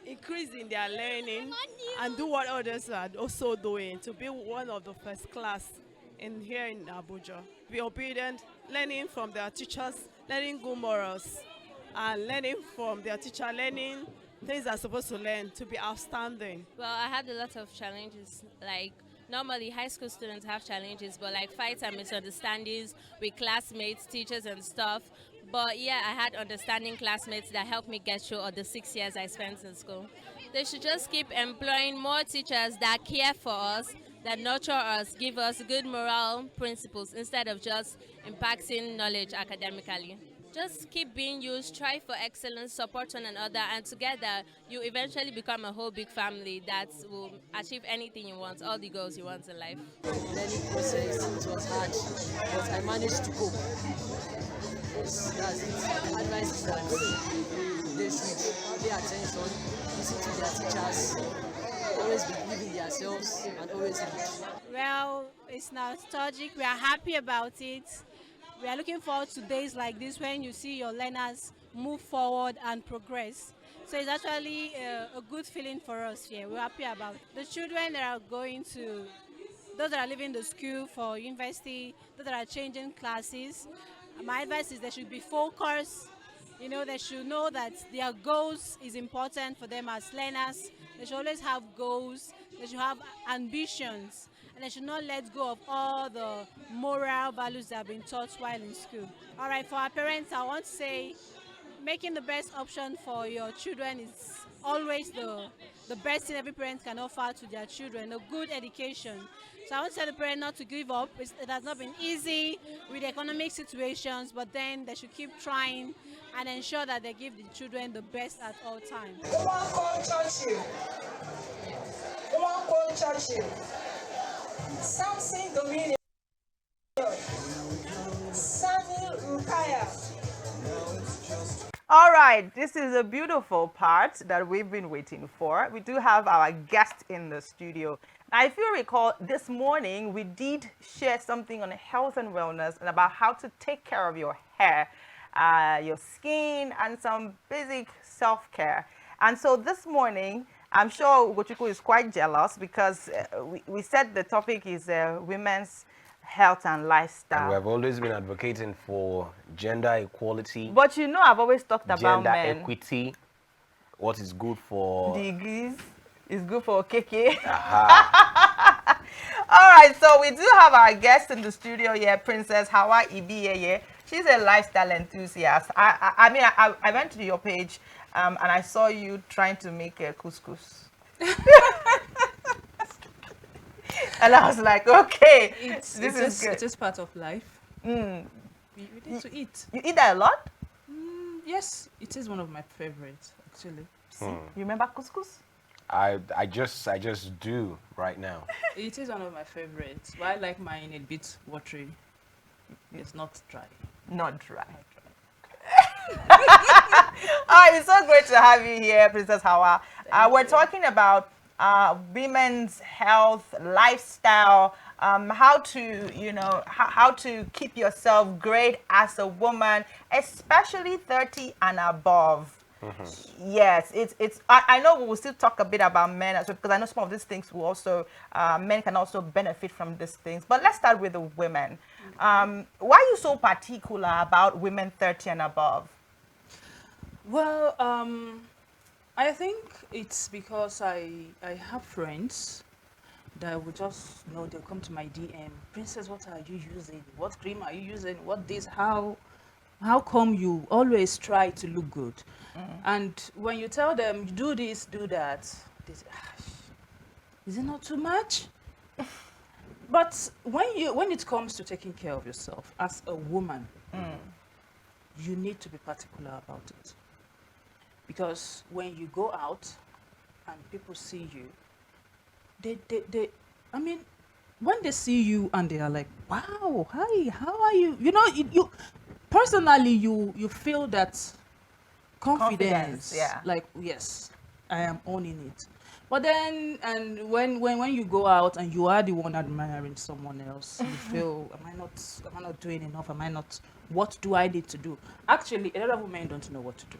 increase in their learning and do what others are also doing to be one of the first class here in Abuja. Be obedient, learning from their teachers, learning good morals, and learning from their teacher, learning things they're supposed to learn to be outstanding.
Well, I had a lot of challenges. Like, normally high school students have challenges, but like fights and misunderstandings with classmates, teachers and stuff. But yeah, I had understanding classmates that helped me get through all the 6 years I spent in school. They should just keep employing more teachers that care for us, that nurture us, give us good moral principles instead of just impacting knowledge academically. Just keep being you, strive for excellence, support one another, and together you eventually become a whole big family that will achieve anything you want, all the goals you want in life.
Learning process, it was hard, but I managed to cope. That's it. Advice is that they should pay attention, listen to their teachers, always believe in themselves, and always read.
Well, it's nostalgic. We are happy about it. We are looking forward to days like this when you see your learners move forward and progress. So it's actually a good feeling for us here. We're happy about it. The children that are going to, those that are leaving the school for university, those that are changing classes, my advice is they should be focused. You know, they should know that their goals is important for them as learners. They should always have goals. They should have ambitions. And they should not let go of all the moral values that have been taught while in school. All right, for our parents, I want to say making the best option for your children is always the best thing every parent can offer to their children, a good education. So I want to tell the parent not to give up. It has not been easy with economic situations, but then they should keep trying and ensure that they give the children the best at all times.
Samson Dominion, Samuel Rukaya. All right, this is a beautiful part that we've been waiting for. We do have our guest in the studio. Now, if you recall, this morning we did share something on health and wellness and about how to take care of your hair, your skin, and some basic self-care. And so this morning, I'm sure Ugochukwu is quite jealous because we said the topic is women's health and lifestyle.
And we have always been advocating for gender equality.
But you know, I've always talked about
gender
men.
equity, what is good for...
Degrees is good for KK.
Aha.
All right, so we do have our guest in the studio here, Princess Hawa Ibiyeye. She's a lifestyle enthusiast. I went to your page and I saw you trying to make a couscous. And I was like, okay, this is good.
It is part of life.
Mm.
We need to eat.
You eat that a lot?
Yes, it is one of my favorites, actually.
You remember couscous?
I just do right now.
It is one of my favorites. But I like mine a bit watery. It's not dry.
Not dry. Oh, it's so great to have you here, Princess Hawa. We're talking about women's health, lifestyle, how to keep yourself great as a woman, especially 30 and above. Yes, I know we will still talk a bit about men as well, because I know some of these things will also, men can also benefit from these things. But let's start with the women. Why are you so particular about women 30 and above?
Well, I think it's because I have friends that will just, they'll come to my DM. Princess, what are you using? What cream are you using? What this, how? how come you always try to look good? And when you tell them, do this, do that, they say, is it not too much? But when it comes to taking care of yourself as a woman, you need to be particular about it. Because when you go out and people see you, I mean, when they see you and they are like, wow, hi, how are you? You know, you personally, you feel that confidence.
Yeah.
Like, yes, I am owning it. But then, and when you go out and you are the one admiring someone else, you feel, am I not doing enough? What do I need to do? Actually, a lot of women don't know what to do.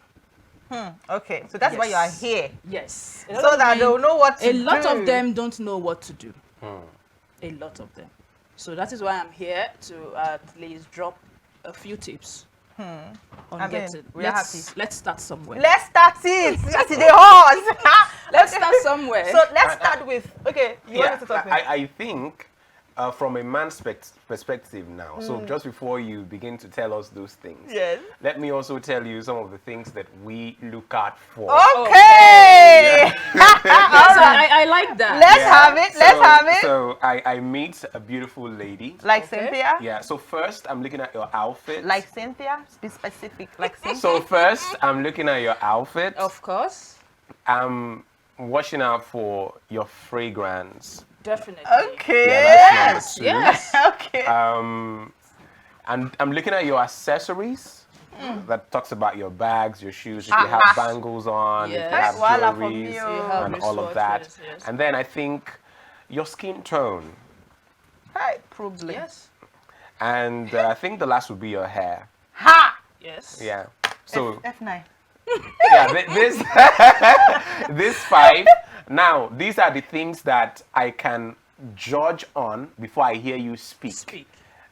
Okay, so that's why you are here.
Yes.
So that they'll know what to do.
A lot of them don't know what to do. A lot of them. So that is why I'm here to at least drop a few tips on getting. Let's start somewhere.
Let's start it. That's the horse.
Let's start somewhere.
So let's start with, okay, you want to talk
I think from a man's perspective now, so just before you begin to tell us those things, let me also tell you some of the things that we look out for.
Okay!
I like that.
Let's have it.
So I meet a beautiful lady.
Like Cynthia?
Yeah, so first I'm looking at your outfit.
Like Cynthia? Be specific, like Cynthia.
So first I'm looking at your outfit.
Of course.
I'm watching out for your fragrance.
Definitely.
Okay.
Yeah, that's number 2.
Yes.
Okay.
And I'm looking at your accessories. That talks about your bags, your shoes, if you have bangles on, if you have jewelries, and all of that.
Yes.
And then I think your skin tone.
Probably.
Yes.
And I think the last would be your hair.
Yes.
Yeah. So
F9.
yeah, this 5. Now, these are the things that I can judge on before I hear you speak.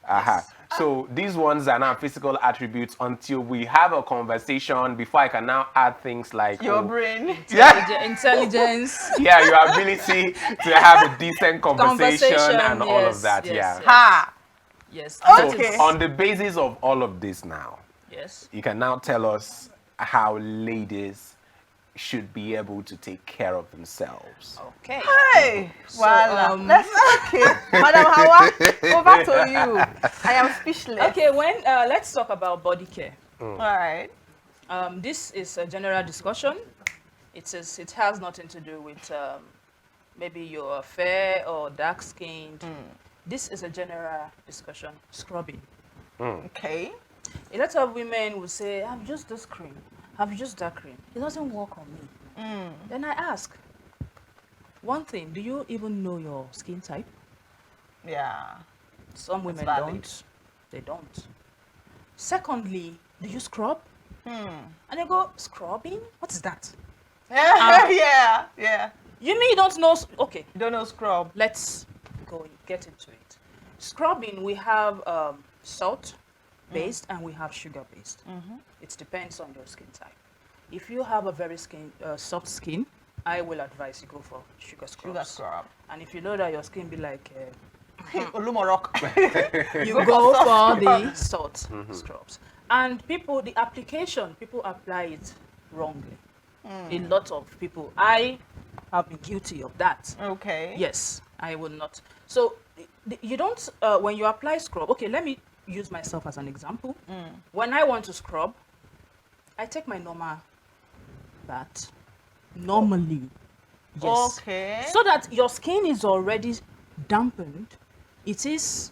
Yes. So these ones are now physical attributes until we have a conversation before I can now add things like
your brain,
intelligence,
your ability to have a decent conversation and all of that.
Yes.
So on the basis of all of this now, you can now tell us how ladies should be able to take care of themselves.
Okay.
Hey, so, let's Madam Hawa, over to you. I am speechless.
Okay, let's talk about body care.
All right.
This is a general discussion. It has nothing to do with maybe you're fair or dark skinned. This is a general discussion. Scrubbing.
Okay.
A lot of women will say, I've used this cream. I've used that cream. It doesn't work on me. Then I ask, one thing, do you even know your skin type?
Yeah.
Some women don't. They don't. Secondly, do you scrub? And they go, scrubbing? What is that?
Yeah.
You mean you don't know? Okay.
You don't know scrub.
Let's go get into it. Scrubbing, we have salt based and we have sugar based. It depends on your skin type. If you have a very soft skin, I will advise you go for sugar scrub. And if you know that your skin be like you go for the salt scrubs. And the application, people apply it wrongly. A lot of people, I have been guilty of that.
Okay.
Yes, I will not. So you don't, when you apply scrub, okay, let me use myself as an example. When I want to scrub, I take my normal bath. Normally. Yes.
Okay.
So that your skin is already dampened. It is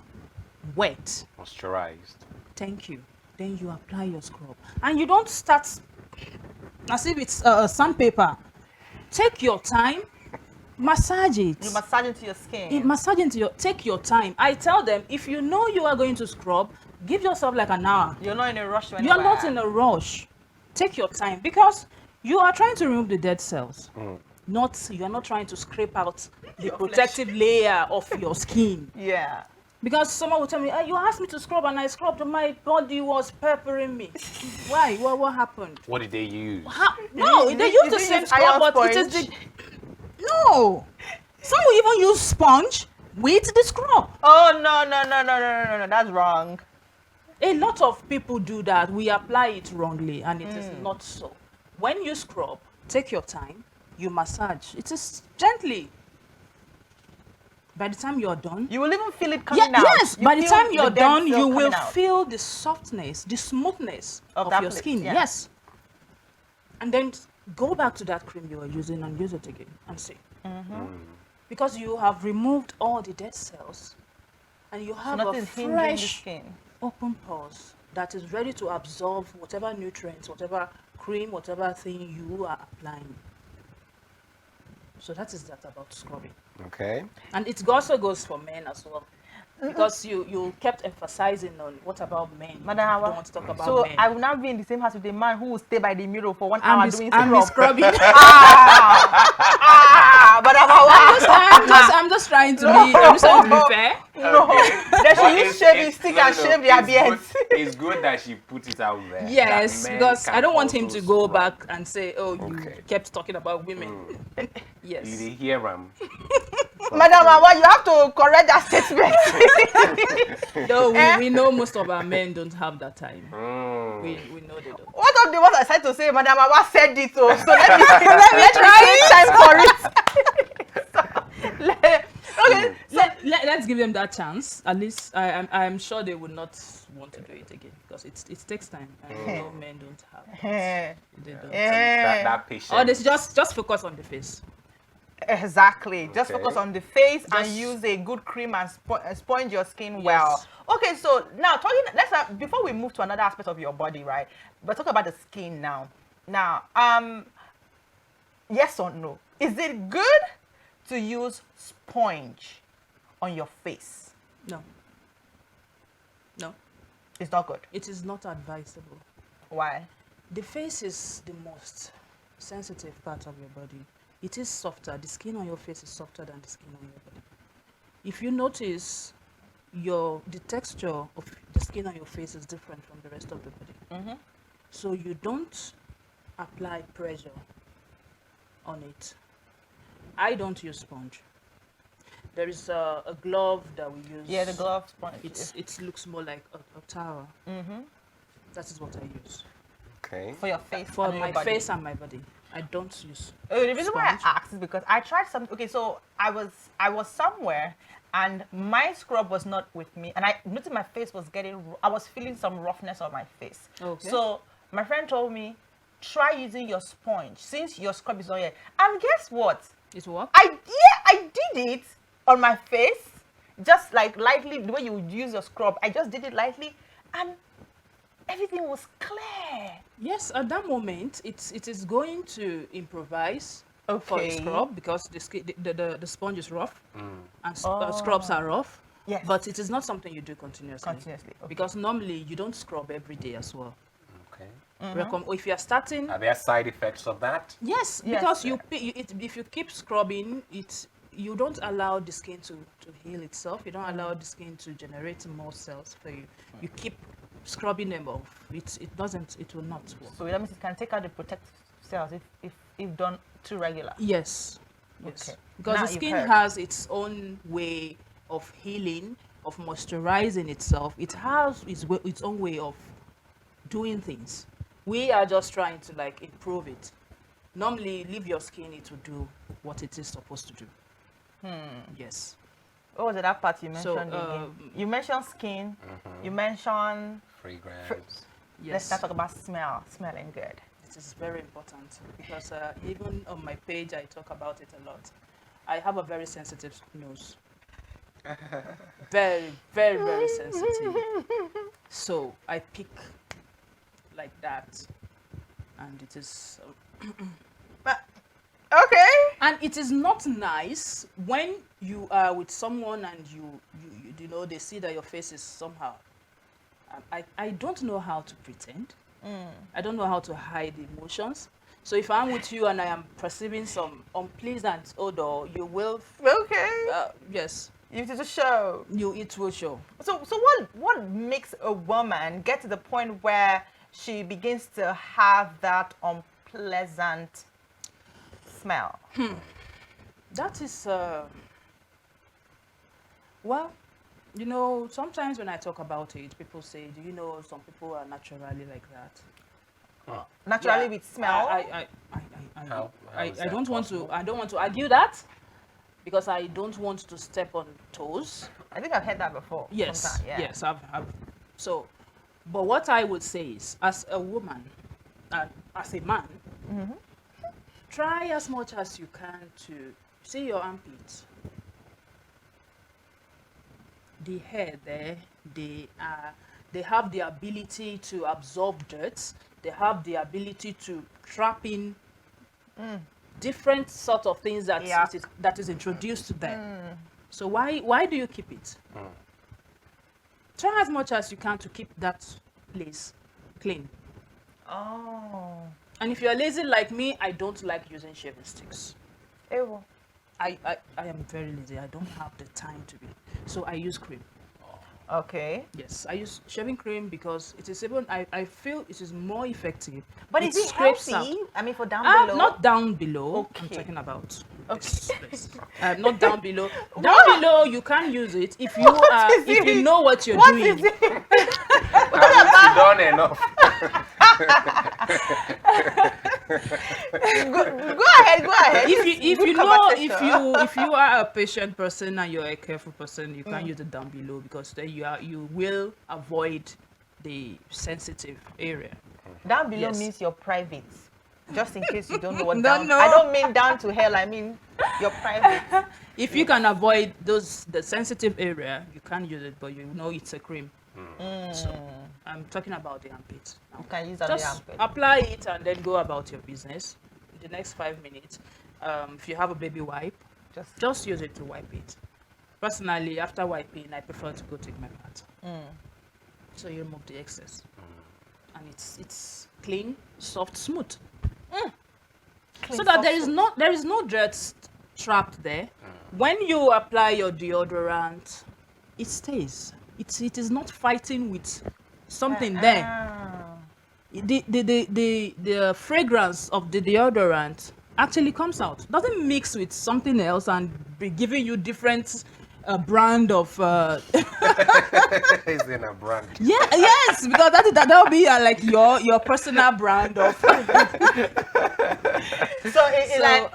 wet.
Moisturized.
Thank you. Then you apply your scrub. And you don't start as if it's sandpaper. Take your time. Massage it.
You massage into your skin.
Take your time. I tell them, if you know you are going to scrub, give yourself like an hour.
You're not in a rush.
You're not in a rush. Take your time because you are trying to remove the dead cells. You are not trying to scrape out the protective layer of your skin.
Yeah.
Because someone will tell me, you asked me to scrub and I scrubbed and my body was peppering me. Why? What happened?
What did they use?
No, they use the same scrub, but it is the... No. Some will even use sponge with the scrub.
Oh, no. That's wrong.
A lot of people do that. We apply it wrongly, and it is not so. When you scrub, take your time, you massage. It is gently. By the time you're done,
you will even feel it coming out.
Yes, by the time you're done, you will
out.
feel the softness, the smoothness of your skin.
Yeah.
Yes. And then go back to that cream you were using and use it again and see. Because you have removed all the dead cells and you have a fresh, open pores that is ready to absorb whatever nutrients, whatever cream, whatever thing you are applying. So that is that about scrubbing.
Okay.
And it also goes for men as well. Because you kept emphasizing on what about men.
Madam Hawa,
don't want to talk about
so
men.
I will now be in the same house with a man who will stay by the mirror for 1 hour doing
scrubbing.
Madam Hawa.
I'm just trying to be fair.
No, they should use shaving stick and shave their beards.
It's good that she put it out there.
Yes, because I don't want him to go back and say, oh, you kept talking about women. Yes.
You did hear him.
Madam Hawa, you have to correct that statement.
No, we know most of our men don't have that time. We know they don't.
What of the ones I tried to say, Madam Hawa said it, so let me try time for it.
Okay, let's give them that chance. At least I'm sure they would not want to do it again because it takes time. And no men don't have that. They don't.
That patience.
Or they just focus on the face.
Exactly. Just focus on the face and use a good cream and sponge your skin well. Okay, so now before we move to another aspect of your body, right? But talk about the skin now. Now, yes or no? Is it good to use sponge on your face?
No. No.
It's not good.
It is not advisable.
Why?
The face is the most sensitive part of your body. It is softer. The skin on your face is softer than the skin on your body. If you notice, the texture of the skin on your face is different from the rest of the body. So you don't apply pressure on it. I don't use sponge. There is a glove that we use.
Yeah, the glove sponge.
It looks more like a towel. That is what I use.
Okay.
For your face.
For my face and my body. I don't use.
The reason why I asked is because I tried something. Okay, so I was somewhere and my scrub was not with me, and I noticed my face was I was feeling some roughness on my face.
Okay.
So my friend told me, try using your sponge since your scrub is not here. And guess what?
It worked?
I did it on my face, just like lightly, the way you would use your scrub. I just did it lightly, and everything was clear.
Yes, at that moment, it is going to improvise for a scrub because the sponge is rough and scrubs are rough.
Yes.
But it is not something you do continuously.
Okay.
Because normally you don't scrub every day as well.
Okay.
If you are starting...
Are there side effects of that?
Yes, because if you keep scrubbing, you don't allow the skin to heal itself. You don't allow the skin to generate more cells for you. You keep scrubbing them off. It will not work.
So that means it can take out the protective cells if done too regular.
Yes.
Okay.
Because
now
the skin has its own way of healing, of moisturizing itself. It has its own way of doing things. We are just trying to improve it. Normally, leave your skin, it will do what it is supposed to do. Yes.
What was that part you mentioned again? You mentioned skin. You mentioned
fragrance.
Yes.
Let's start talking about smelling good.
It is very important because even on my page I talk about it a lot. I have a very sensitive nose. Very, very, very sensitive. So I pick like that, and it is.
Okay.
And it is not nice when you are with someone and you know they see that your face is somehow. I don't know how to pretend. I don't know how to hide emotions. So if I'm with you and I am perceiving some unpleasant odor, you will.
Okay.
Yes.
It will show.
It will show.
So what makes a woman get to the point where she begins to have that unpleasant smell?
That is well, You know, sometimes when I talk about it, people say, do you know some people are naturally like that?
Naturally with smell?
I don't want to argue that because I don't want to step on toes.
I think I've heard that before.
Yes,
sometime, yeah.
yes, I've so, but what I would say is, as a woman and as a man, try as much as you can to see your armpits. The hair there, they have the ability to absorb dirt. They have the ability to trap in different sort of things that is introduced to them. So why do you keep it? Try as much as you can to keep that place clean.
Oh.
And if you're lazy like me, I don't like using shaving sticks.
Ew.
I am very lazy. I don't have the time to be. So I use cream.
Okay.
Yes, I use shaving cream because it is even, I feel it is more effective.
But
it
is it
scrapes
healthy?
out.
I mean, for down below?
Not down below.
Okay.
I'm talking about. This place. Not down below. Down below, you can't use it if you if you know what you're doing.
Is it done enough?
Go ahead.
If you are a patient person and you're a careful person, you can't use it down below because then you will avoid the sensitive area.
Down below means your private. Just in case you don't know what
No.
I don't mean down to hell, I mean your private.
If you can avoid the sensitive area, you can use it, but you know it's a cream. So I'm talking about the armpit.
You can use that
Just
the armpit.
apply it and then go about your business. In the next 5 minutes, if you have a baby wipe, just use it to wipe it. Personally, after wiping, I prefer to go take my bath. So you remove the excess, and it's clean, soft, smooth. So that there is no dirt trapped there. When you apply your deodorant, it stays. It is not fighting with something there. The fragrance of the deodorant actually comes out. Doesn't mix with something else and be giving you different brand of.
Is in a brand.
Yeah, yes, because that will be like your personal brand of.
So it's like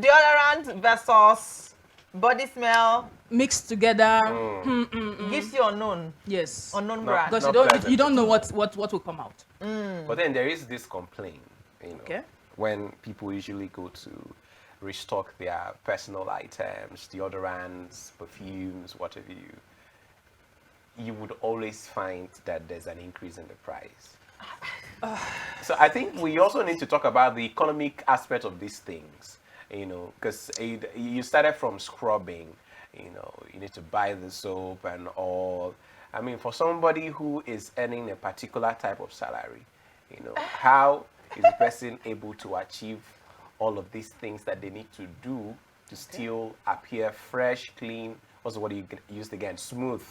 deodorant versus body smell
mixed together.
Gives you unknown.
Yes.
Unknown brand.
Because you don't know what will come out.
But then there is this complaint, when people usually go to restock their personal items, deodorants, perfumes, whatever you would always find that there's an increase in the price. So I think we also need to talk about the economic aspect of these things, because you started from scrubbing, you need to buy the soap and all. I mean, for somebody who is earning a particular type of salary, how is the person able to achieve all of these things that they need to do to still appear fresh, clean, what's the word you used again, smooth,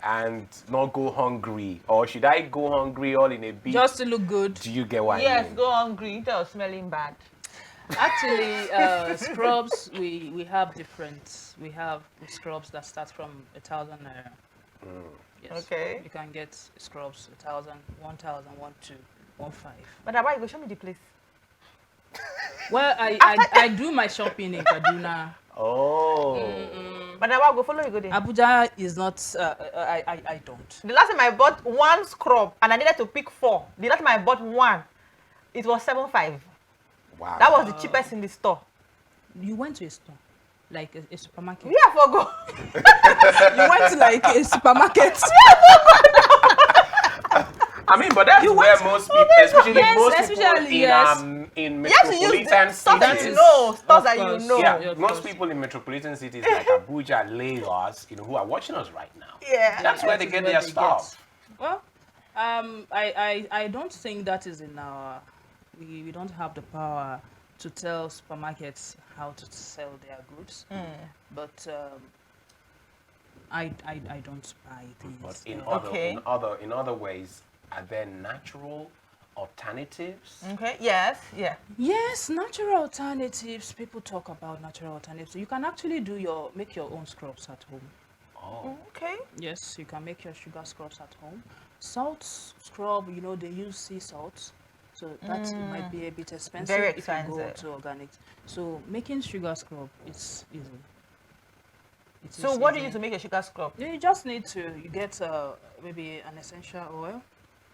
and not go hungry? Or should I go hungry all in a bit?
Just to look good.
Do you get what I mean?
Yes, go hungry instead of smelling bad.
Actually, scrubs, we have different. We have scrubs that start from 1,000 naira. Yes.
Okay.
You can get scrubs 1,000, 1,000, 1,2, 1,500.
But Abba, you go show me the place.
Well, I do my shopping in Kaduna.
But Abba, go follow you go there.
Abuja is not. I don't.
The last time I bought one scrub and I needed to pick 4. The last time I bought one, it was 7,500.
Wow.
That was the cheapest in the store.
You went to a store, like a supermarket.
Yeah, for go.
You went to like a supermarket.
I mean, but that's where most people, especially most people in metropolitan cities.
Stores that you know.
Yeah, most people in metropolitan cities like Abuja, Lagos, who are watching us right now.
Yeah,
that's where they get their stuff.
Well, I don't think that is in our. We don't have the power to tell supermarkets how to sell their goods, but I don't buy things.
But in other ways, are there natural alternatives?
Okay. Yes. Yeah.
Yes, natural alternatives. People talk about natural alternatives. You can actually make your own scrubs at home.
Oh.
Okay. Yes, you can make your sugar scrubs at home. Salt scrub, you know, they use sea salt. So that might be a bit expensive,
Very
if you go
expensive.
to organic. So making sugar scrub is easy.
So what do you use to make a sugar scrub?
You just need to get maybe an essential oil.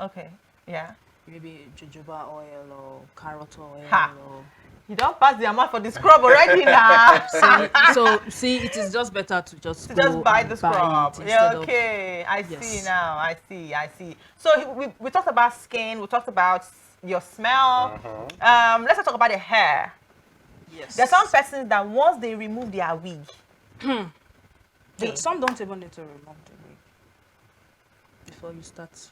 Okay. Yeah.
Maybe jojoba oil or carrot oil.
Ha.
Or
You don't pass the amount for the scrub already now.
see, it is just better to just
buy the scrub.
it
Yeah,
instead of-
okay. I
Yes.
see now. I see. So we talked about skin. We talked about your smell. Let's talk about the hair.
Yes.
There are some persons that once they remove their wig,
some don't even need to remove the wig before you start.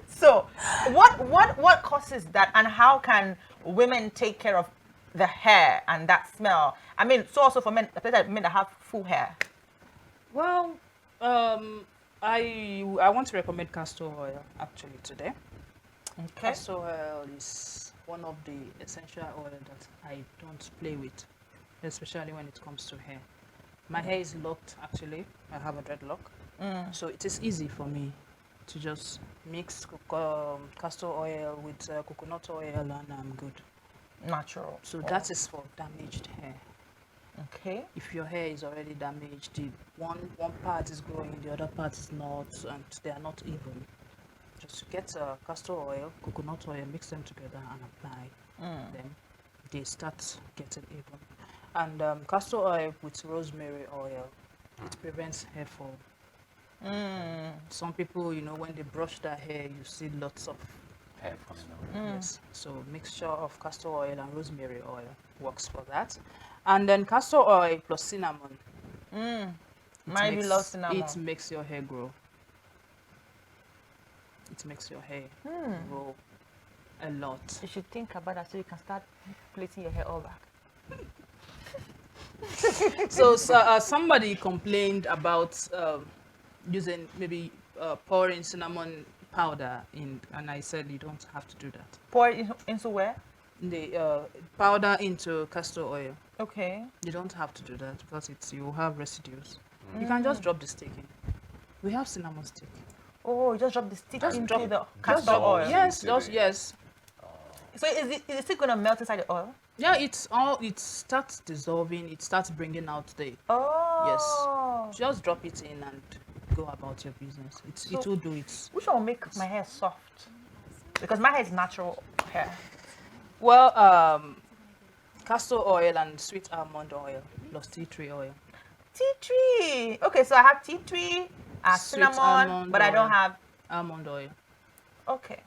So, what causes that, and how can women take care of the hair and that smell? I mean, so also for men, especially men that have full hair.
Well, I want to recommend castor oil actually today.
Okay.
Castor oil is one of the essential oil that I don't play with, especially when it comes to hair. My hair is locked actually. I have a dreadlock, so it is easy for me to just mix castor oil with coconut oil and I'm good.
Natural.
So that is for damaged hair.
Okay.
If your hair is already damaged, the one part is growing, the other part is not, and they are not even. Just get castor oil, coconut oil, mix them together and apply. Then they start getting even. And castor oil with rosemary oil, it prevents hair fall. Some people, you know, when they brush their hair, you see lots of
hair falling out.
Yes. So mixture of castor oil and rosemary oil works for that. And then castor oil plus cinnamon.
Maybe love cinnamon.
It makes your hair grow. It makes your hair grow a lot.
You should think about that so you can start placing your hair all back.
So somebody complained about using maybe pouring cinnamon powder in, and I said you don't have to do that.
Pour it into where?
The powder into castor oil.
Okay.
You don't have to do that because you have residues. You can just drop the stick in. We have cinnamon stick.
Oh, you just drop the stick
Just
into
drop
the castor oil.
Yes, yes.
So is it still gonna melt inside the oil?
Yeah, it starts dissolving. It starts bringing out the.
Oh.
Yes. Just drop it in and go about your business. It will do it.
Which one will make my hair soft? Because my hair is natural hair.
Well, castor oil and sweet almond oil plus tea tree oil.
Tea tree. Okay, so I have tea tree, cinnamon, but I don't have
almond oil.
Okay.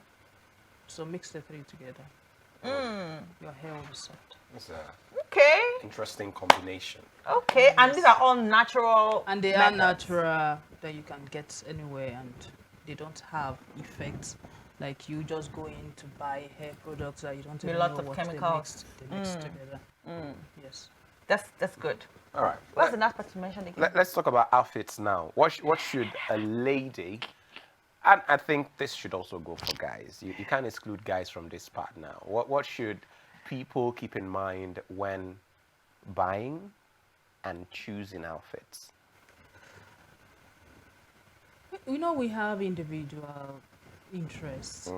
So mix the three together. Your hair will be soft.
It's a
okay.
interesting combination.
Okay, and these are all natural.
And they are natural that you can get anywhere, and they don't have effects like you just go in to buy hair products that you don't even know what
chemicals.
They mix together. Yes.
That's good.
All right.
What's the last part you mentioned again?
Let's talk about outfits now. What should a lady, and I think this should also go for guys. You can't exclude guys from this part now. What should people keep in mind when buying and choosing outfits?
You know, we have individual interests.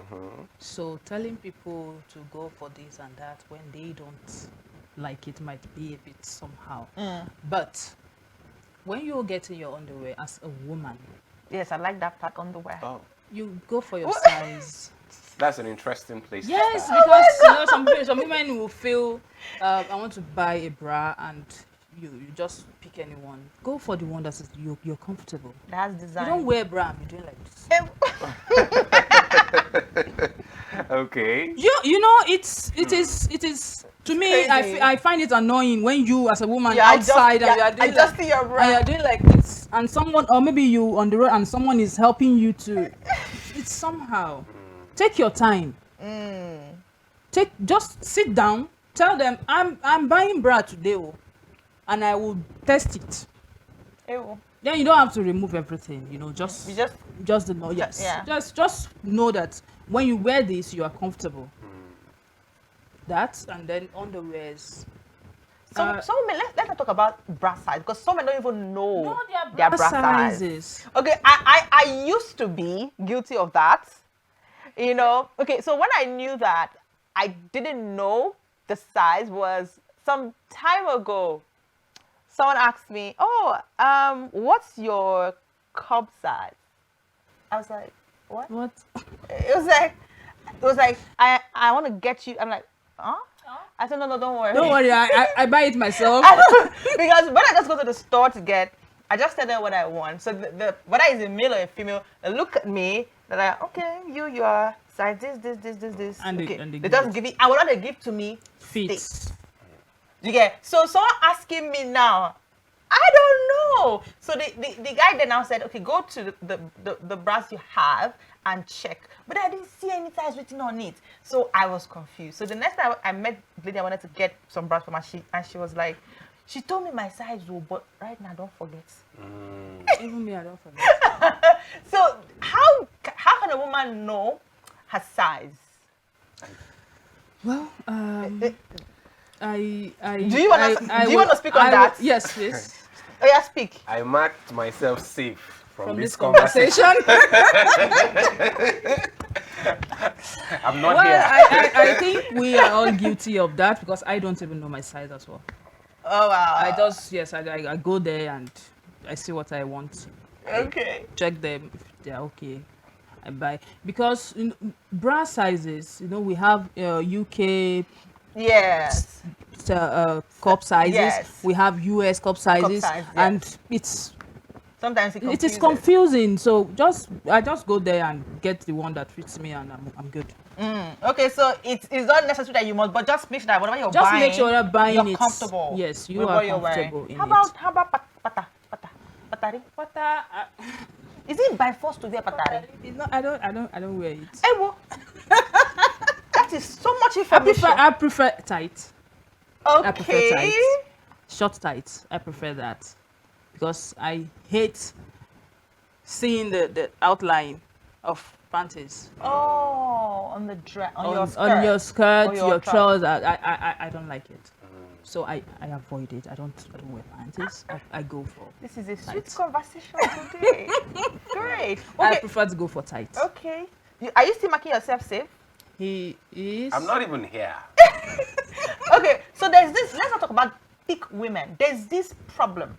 So telling people to go for this and that when they don't like it might be a bit somehow. But when you're getting your underwear as a woman,
yes, I like that part, underwear.
Oh,
you go for your size.
that's an interesting place.
Yes,
to start.
because you know, some women will feel I want to buy a bra and you just pick anyone. Go for the one that is you're comfortable.
That's design.
You don't wear bra and be doing like this.
Okay.
You know, it is to me. I find it annoying when you as a woman outside and you are doing
see your bra.
and you are doing like this, and someone, or maybe you on the road and someone is helping you to. It's somehow. Take your time. Just sit down. Tell them I'm buying bra today, and I will test it. Then you don't have to remove everything. You know, just the know. Yes.
Yeah.
Just know that when you wear this, you are comfortable. That, and then underwears.
So let's talk about bra size, because some men don't even know their bra
sizes.
Okay, I used to be guilty of that. You know, okay, so when I knew that, I didn't know the size was some time ago. Someone asked me, "Oh, what's your cup size?" I was like, "What?"
What?
It was like I want to get you. I'm like, huh? I said, no, don't worry.
Don't worry, I buy it myself.
Because when I just go to the store to get, I just tell them what I want. So whether it's a male or a female, they look at me. They're like, okay, you are size this.
And
okay.
they
just give it. And what they give to me?
Feet.
You get? So someone asking me now, I don't know. So the guy then now said, okay, go to the bras you have and check. But I didn't see any size written on it. So I was confused. So the next time I met the lady, I wanted to get some bras from her, and she was like, she told me my size, but right now, don't forget.
Even me, I don't forget.
So how can a woman know her size?
Well,
do you want to speak on that?
Yes, please.
Oh yeah, speak.
I marked myself safe from this
conversation.
I'm not
well,
here.
I think we are all guilty of that, because I don't even know my size as well.
Oh wow.
I go there and I see what I want.
Okay.
Check them if they're okay. I buy, because bra sizes, we have UK
yes
cup sizes,
yes.
we have US cup sizes,
yes.
and it's
sometimes
it is confusing. So I just go there and get the one that fits me, and I'm good.
Okay, so it's not necessary that you must, but just make sure that whatever you're
just
buying,
make sure you're buying
you're comfortable.
Yes, you are comfortable in
how about patari? Is it by force to wear patari?
I don't wear it.
Ewo. That is so much information.
I prefer tight.
Okay.
I prefer tight. Short tight. I prefer that, because I hate seeing the outline of panties.
Oh, on
your skirt, your trousers. I don't like it. So I avoid it. I don't wear panties. I go for.
This is a
tight.
sweet conversation today. Great. Okay.
I prefer to go for tight.
Okay. Are you still making yourself safe?
He is.
I'm not even here.
Okay, so there's this. Let's not talk about thick women. There's this problem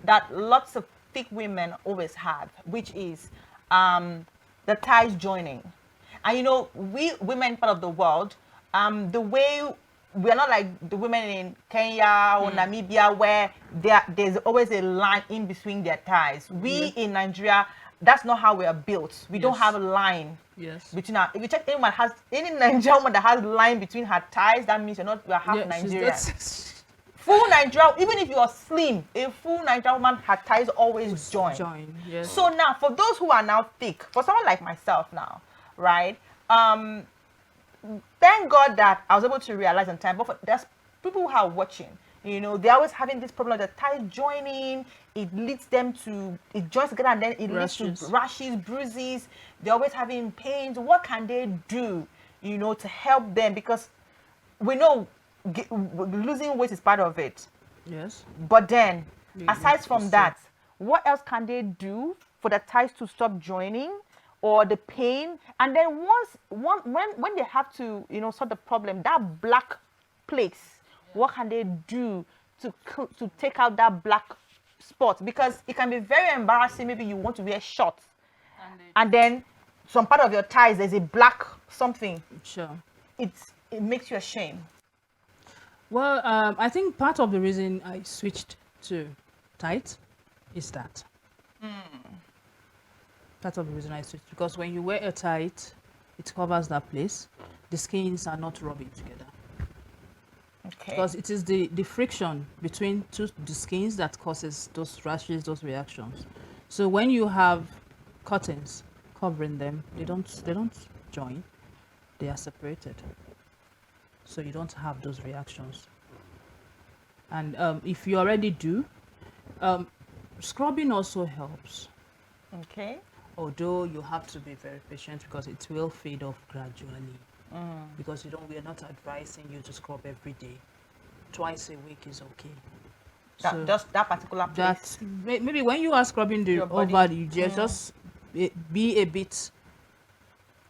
that lots of thick women always have, which is the thighs joining. And we women part of the world, the way we are not like the women in Kenya or Namibia, where there's always a line in between their thighs. We in Nigeria, that's not how we are built. We don't have a line between our. If you check any Nigerian woman that has line between her thighs, that means you're half Nigerian. Full Nigerian, even if you're slim, a full Nigerian woman, her thighs always join.
Yes.
So now, for those who are now thick, for someone like myself now, right? Thank God that I was able to realize in time. But there's people who are watching. They're always having this problem. The thighs joining, it leads them to it joins together, and then it leads to rashes, bruises. They're always having pains. What can they do, to help them? Because we know losing weight is part of it.
Yes.
But then, aside from that, what else can they do for the thighs to stop joining, or the pain? And then when they have to, solve the problem, that black place, what can they do to take out that black spot? Because it can be very embarrassing. Maybe you want to wear shorts, and then some part of your thighs there's a black something.
Sure.
It makes you ashamed.
Well, I think part of the reason I switched to tight is that. Part of the reason I switched, because when you wear a tight, it covers that place. The skins are not rubbing together.
Okay.
Because it is the friction between the skins that causes those rashes, those reactions. So when you have curtains covering them, they don't join. They are separated. So you don't have those reactions. And if you already do, scrubbing also helps.
Okay.
Although you have to be very patient, because it will fade off gradually. Because we are not advising you to scrub every day. twice a week is okay.
Just that particular place.
That's maybe when you are scrubbing the over, you just be a bit,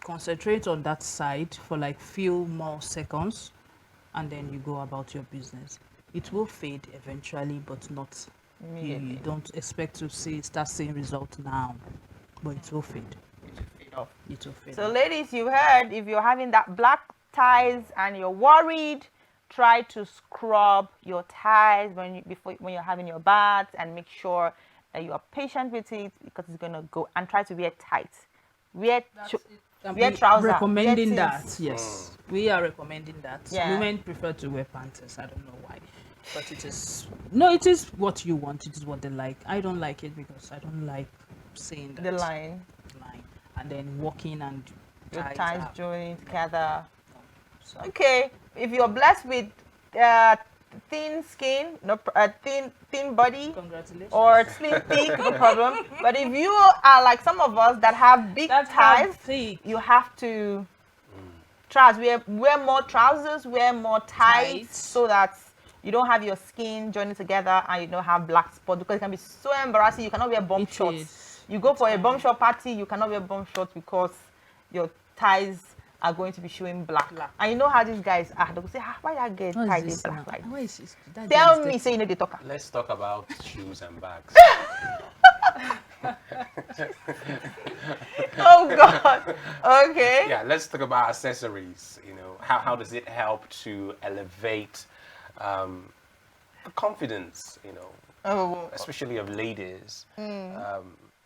concentrate on that side for like few more seconds, and then you go about your business. It will fade eventually, but not you don't expect to start seeing results now, but it will fade. It will fade.
So ladies, you heard, if you're having that black ties and you're worried, try to scrub your ties when you're having your bath, and make sure that you are patient with it, because it's gonna go. And try to wear tight. Wear trousers.
Recommending that, yes. We are recommending that.
Yeah.
Women prefer to wear panties. I don't know why, but it is it is what you want. It is what they like. I don't like it because I don't like seeing that
the line,
and then walking and
your ties joined together. Okay, if you're blessed with thin skin, thin body,
congratulations,
or slim thick, no problem. But if you are like some of us that have big thighs, you have to wear more trousers, wear more tights, so that you don't have your skin joining together and you don't have black spots, because it can be so embarrassing. You cannot wear bum shorts. You go for a bum short party, you cannot wear bum shorts because your thighs are going to be showing black. And you know how these guys are. They'll say, why that get tied in black like this? Tell me, say you know the talker.
Let's talk about shoes and bags.
Oh God. Okay.
Yeah, let's talk about accessories. You know, how does it help to elevate the confidence, you know, especially of ladies?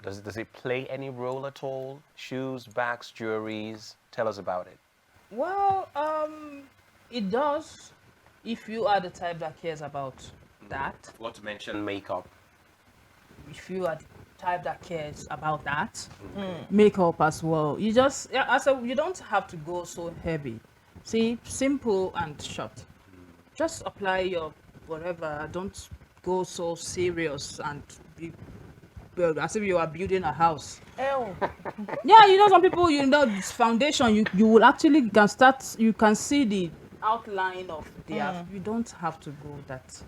Does it play any role at all? Shoes, bags, jewelries. Tell us about it.
Well, it does, if you are the type that cares about that.
Not to mention makeup.
If you are the type that cares about that, makeup as well. You just, you don't have to go so heavy. See, simple and short. Just apply your whatever. Don't go so serious and be as if you are building a house. Yeah, you know, some people, you know, this foundation, you will actually you can see the outline of their, you don't have to go that.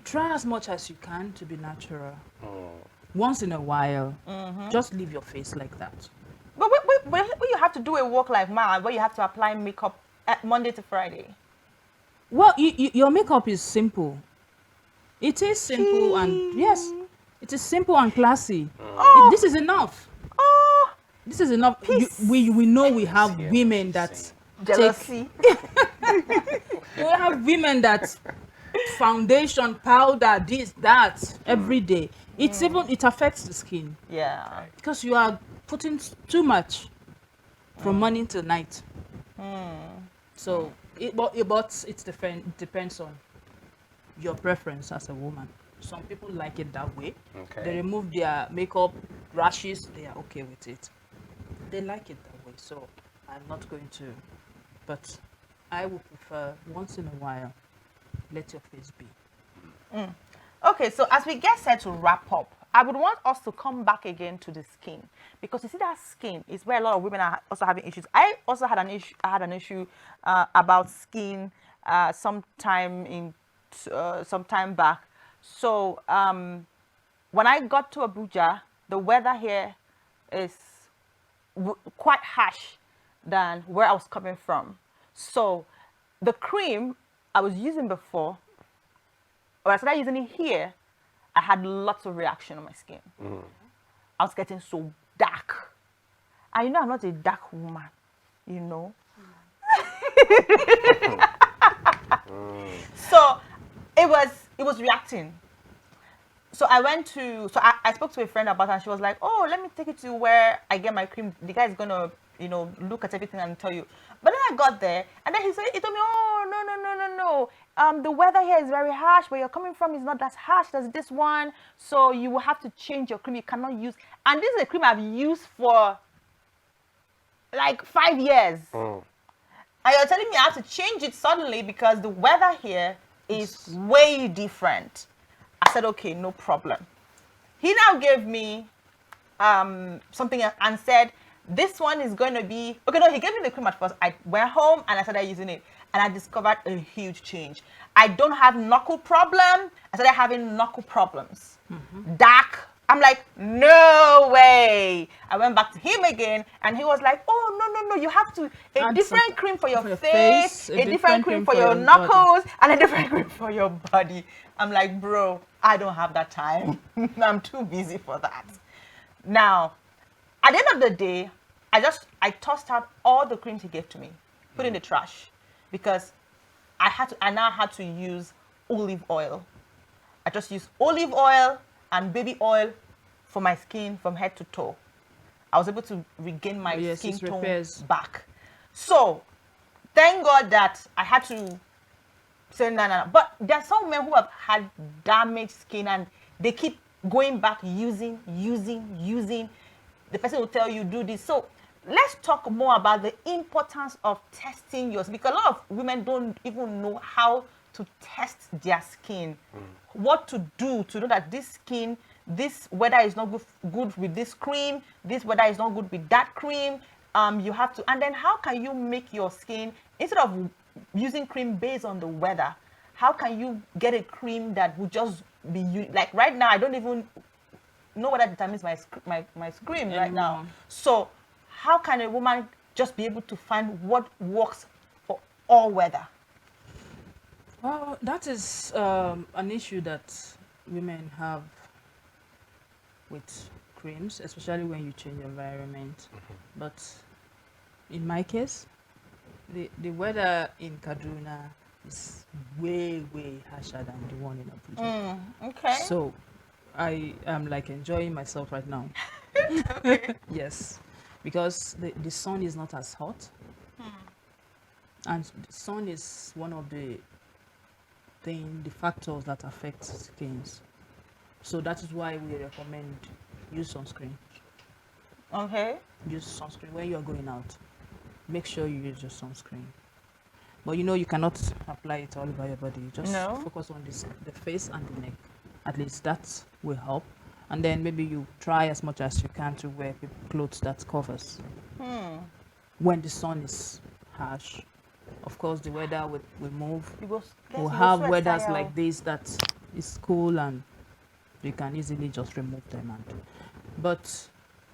Try as much as you can to be natural. Once in a while, just leave your face like that.
But when you have to do a work like mine, where you have to apply makeup Monday to Friday.
Well, your makeup is simple. It is simple, and yes, it is simple and classy. This is enough. This is enough. We know we have women that
jealousy.
We have women that foundation, powder, this, that every day. It affects the skin.
Yeah.
Because you are putting too much from morning till night. So it depends on your preference as a woman. Some people like it that way. Okay. They remove their makeup, rashes, they are okay with it. They like it that way, so I'm not going to. But I would prefer once in a while, let your face be.
Okay, so as we get set to wrap up, I would want us to come back again to the skin, because you see that skin is where a lot of women are also having issues. I also had an issue. I had an issue about skin sometime back. So when I got to Abuja, the weather here is quite harsh than where I was coming from. So the cream I was using before, when I started using it here, I had lots of reaction on my skin. I was getting so dark. And you know, I'm not a dark woman, you know. So it was reacting. So I spoke to a friend about it, and she was like, oh, let me take you to where I get my cream. The guy is gonna, you know, look at everything and tell you. But then I got there, and then he told me, oh, no. The weather here is very harsh. Where you're coming from is not that harsh as this one. So you will have to change your cream. You cannot use, and this is a cream I've used for like 5 years. And you're telling me I have to change it suddenly because the weather here is way different. I said, okay, no problem. He now gave me something and said, this one is going to be, okay, no, he gave me the cream at first. I went home and I started using it. And I discovered a huge change. I don't have knuckle problem. I started having knuckle problems. Dark. I'm like, no way. I went back to him again and he was like, oh, no, you have to, a different cream for your face, a different cream for your knuckles, and a different cream for your body. I'm like, bro, I don't have that time. I'm too busy for that. Now, at the end of the day, I tossed out all the creams he gave to me, put in the trash, because I now had to use olive oil. I just use olive oil and baby oil for my skin from head to toe. I was able to regain my skin tone back. So, thank God that I had to say no. But there are some women who have had damaged skin and they keep going back using. The person will tell you, do this. So, let's talk more about the importance of testing yours, because a lot of women don't even know how to test their skin. What to do to know that this skin, this weather is not good with this cream, this weather is not good with that cream. You have to, and then how can you make your skin, instead of using cream based on the weather, how can you get a cream that would just be, like right now, I don't even know whether determines my cream right now. So how can a woman just be able to find what works for all weather?
Well, that is an issue that women have with creams, especially when you change environment. But in my case, the weather in Kaduna is way harsher than the one in Abuja.
Okay.
So I am like enjoying myself right now. Yes, because the sun is not as hot, and the sun is one of the factors that affect skins. So that is why we recommend use sunscreen.
Okay.
Use sunscreen when you're going out. Make sure you use your sunscreen. But you cannot apply it all over your body. Just focus on the face and the neck. At least that will help. And then maybe you try as much as you can to wear clothes that covers. When the sun is harsh, of course the weather will move. We'll have weathers like this that is cool and you can easily just remove them. But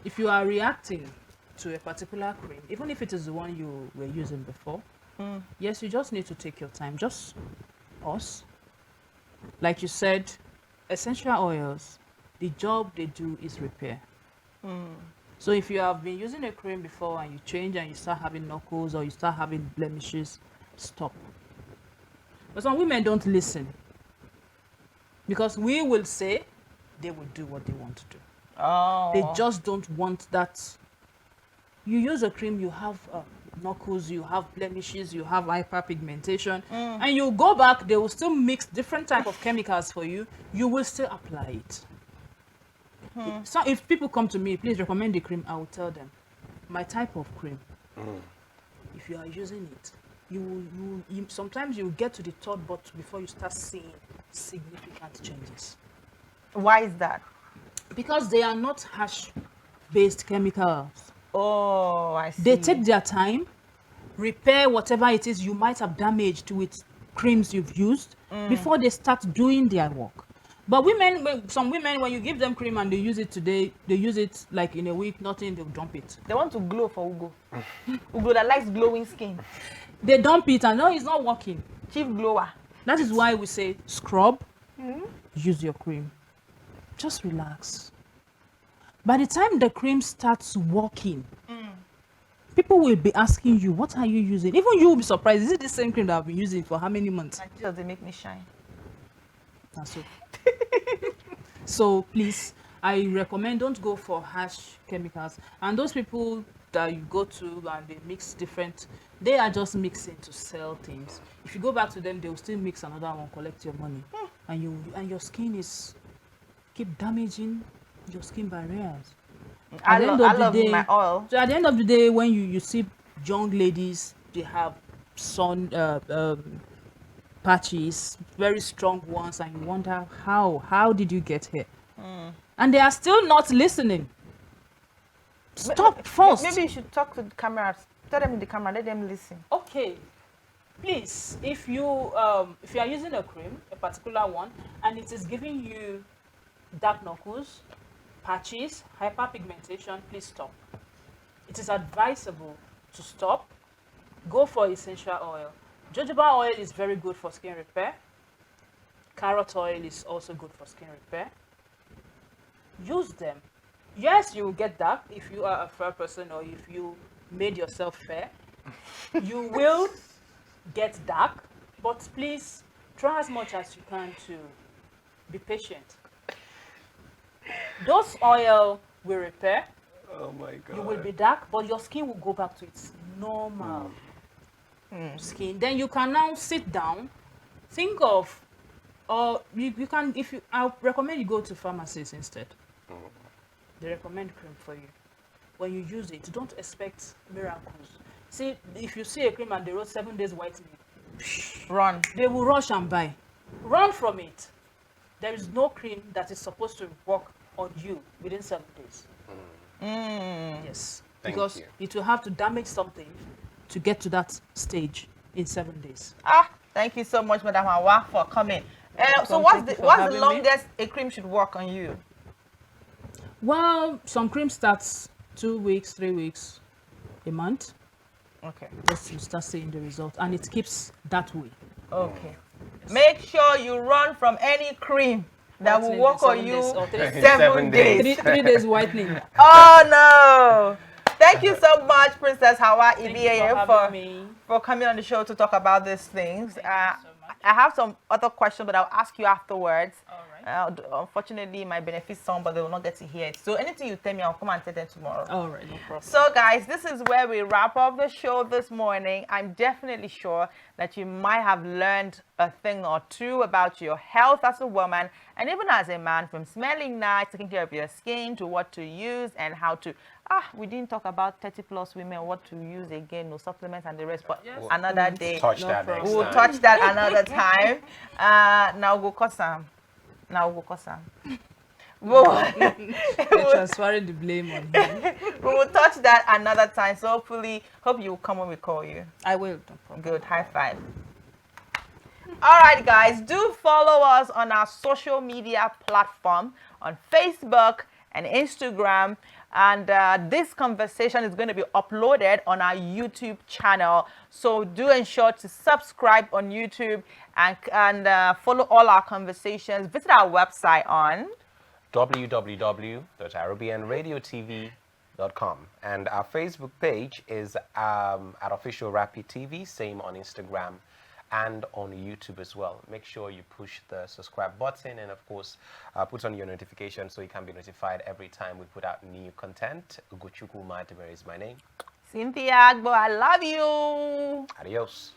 if you are reacting to a particular cream, even if it is the one you were using before, yes, you just need to take your time. Just pause. Like you said, essential oils, the job they do is repair. So if you have been using a cream before and you change and you start having knuckles or you start having blemishes, stop. But some women don't listen, because we will say they will do what they want to do. They just don't want that. You use a cream, you have knuckles, you have blemishes, you have hyperpigmentation, and you go back, they will still mix different type of chemicals for you. You will still apply it. So if people come to me, please recommend the cream, I will tell them my type of cream. If you are using it, you sometimes you get to the third bottle before you start seeing significant changes.
Why is that?
Because they are not harsh-based chemicals.
Oh, I see.
They take their time, repair whatever it is you might have damaged with creams you've used before they start doing their work. But some women, when you give them cream and they use it today, they use it like in a week, nothing, they'll dump it.
They want to glow for Ugo. Ugo that likes glowing skin.
They dump it and no, it's not working.
Chief glower.
That is why we say scrub, use your cream. Just relax. By the time the cream starts working, people will be asking you, what are you using? Even you will be surprised. Is it the same cream that I've been using for how many months?
Like Jesus, they make me shine.
That's so. So please, I recommend don't go for harsh chemicals. And those people that you go to and they mix different, they are just mixing to sell things. If you go back to them, they will still mix another one, collect your money, and your skin is keep damaging your skin barriers.
I love my oil.
So at the end of the day, when you see young ladies, they have sun patches, very strong ones, and you wonder how did you get here? And they are still not listening. Stop first.
Maybe you should talk to the camera. Tell them in the camera. Let them listen.
Okay. Please, if you are using a cream, a particular one, and it is giving you dark knuckles, patches, hyperpigmentation, please stop. It is advisable to stop. Go for essential oil. Jojoba oil is very good for skin repair. Carrot oil is also good for skin repair. Use them. Yes, you will get dark if you are a fair person or if you made yourself fair. You will get dark, but please try as much as you can to be patient. Those oil will repair.
Oh my God.
You will be dark, but your skin will go back to its normal skin. Then you can now sit down, think of, or you can, I recommend you go to pharmacies instead. They recommend cream for you. When you use it, don't expect miracles. See, if you see a cream and they wrote 7 days whitening,
run.
They will rush and buy. Run from it. There is no cream that is supposed to work on you within 7 days. Yes, because it will have to damage something to get to that stage in 7 days.
Thank you so much, Madam Hawa, for coming. So what's the longest a cream should work on you?
Well, some cream starts 2 weeks, 3 weeks, a month.
Okay.
Just you start seeing the result, and it keeps that way.
Okay. Make sure you run from any cream that will work on you 7 days.
3 days whitening.
Oh no! Thank you so much, Princess Hawa Ibieye, for coming on the show to talk about these things. I have some other questions, but I'll ask you afterwards. Unfortunately, my benefit some, but they will not get to hear it. So anything you tell me, I'll come and tell them tomorrow.
All right, no problem.
So guys, this is where we wrap up the show this morning. I'm definitely sure that you might have learned a thing or two about your health as a woman and even as a man, from smelling nice, taking care of your skin, to what to use and how to. We didn't talk about 30+ women, what to use again, no supplements and the rest, but another day. We'll touch that another time. Now go Kosam.
You're transferring the blame on me.
We will touch that another time. So hopefully, hope you will come when we call you.
I will. No problem.
Good. High five. All right, guys. Do follow us on our social media platform on Facebook and Instagram. And this conversation is going to be uploaded on our YouTube channel. So do ensure to subscribe on YouTube and follow all our conversations. Visit our website on
www.arabianradiotv.com, and our Facebook page is at Official Rapid TV, same on Instagram and on YouTube as well. Make sure you push the subscribe button and of course put on your notification so you can be notified every time we put out new content. Ugochukwu Madimer is my name.
Cynthia Agbo, I love you.
Adios.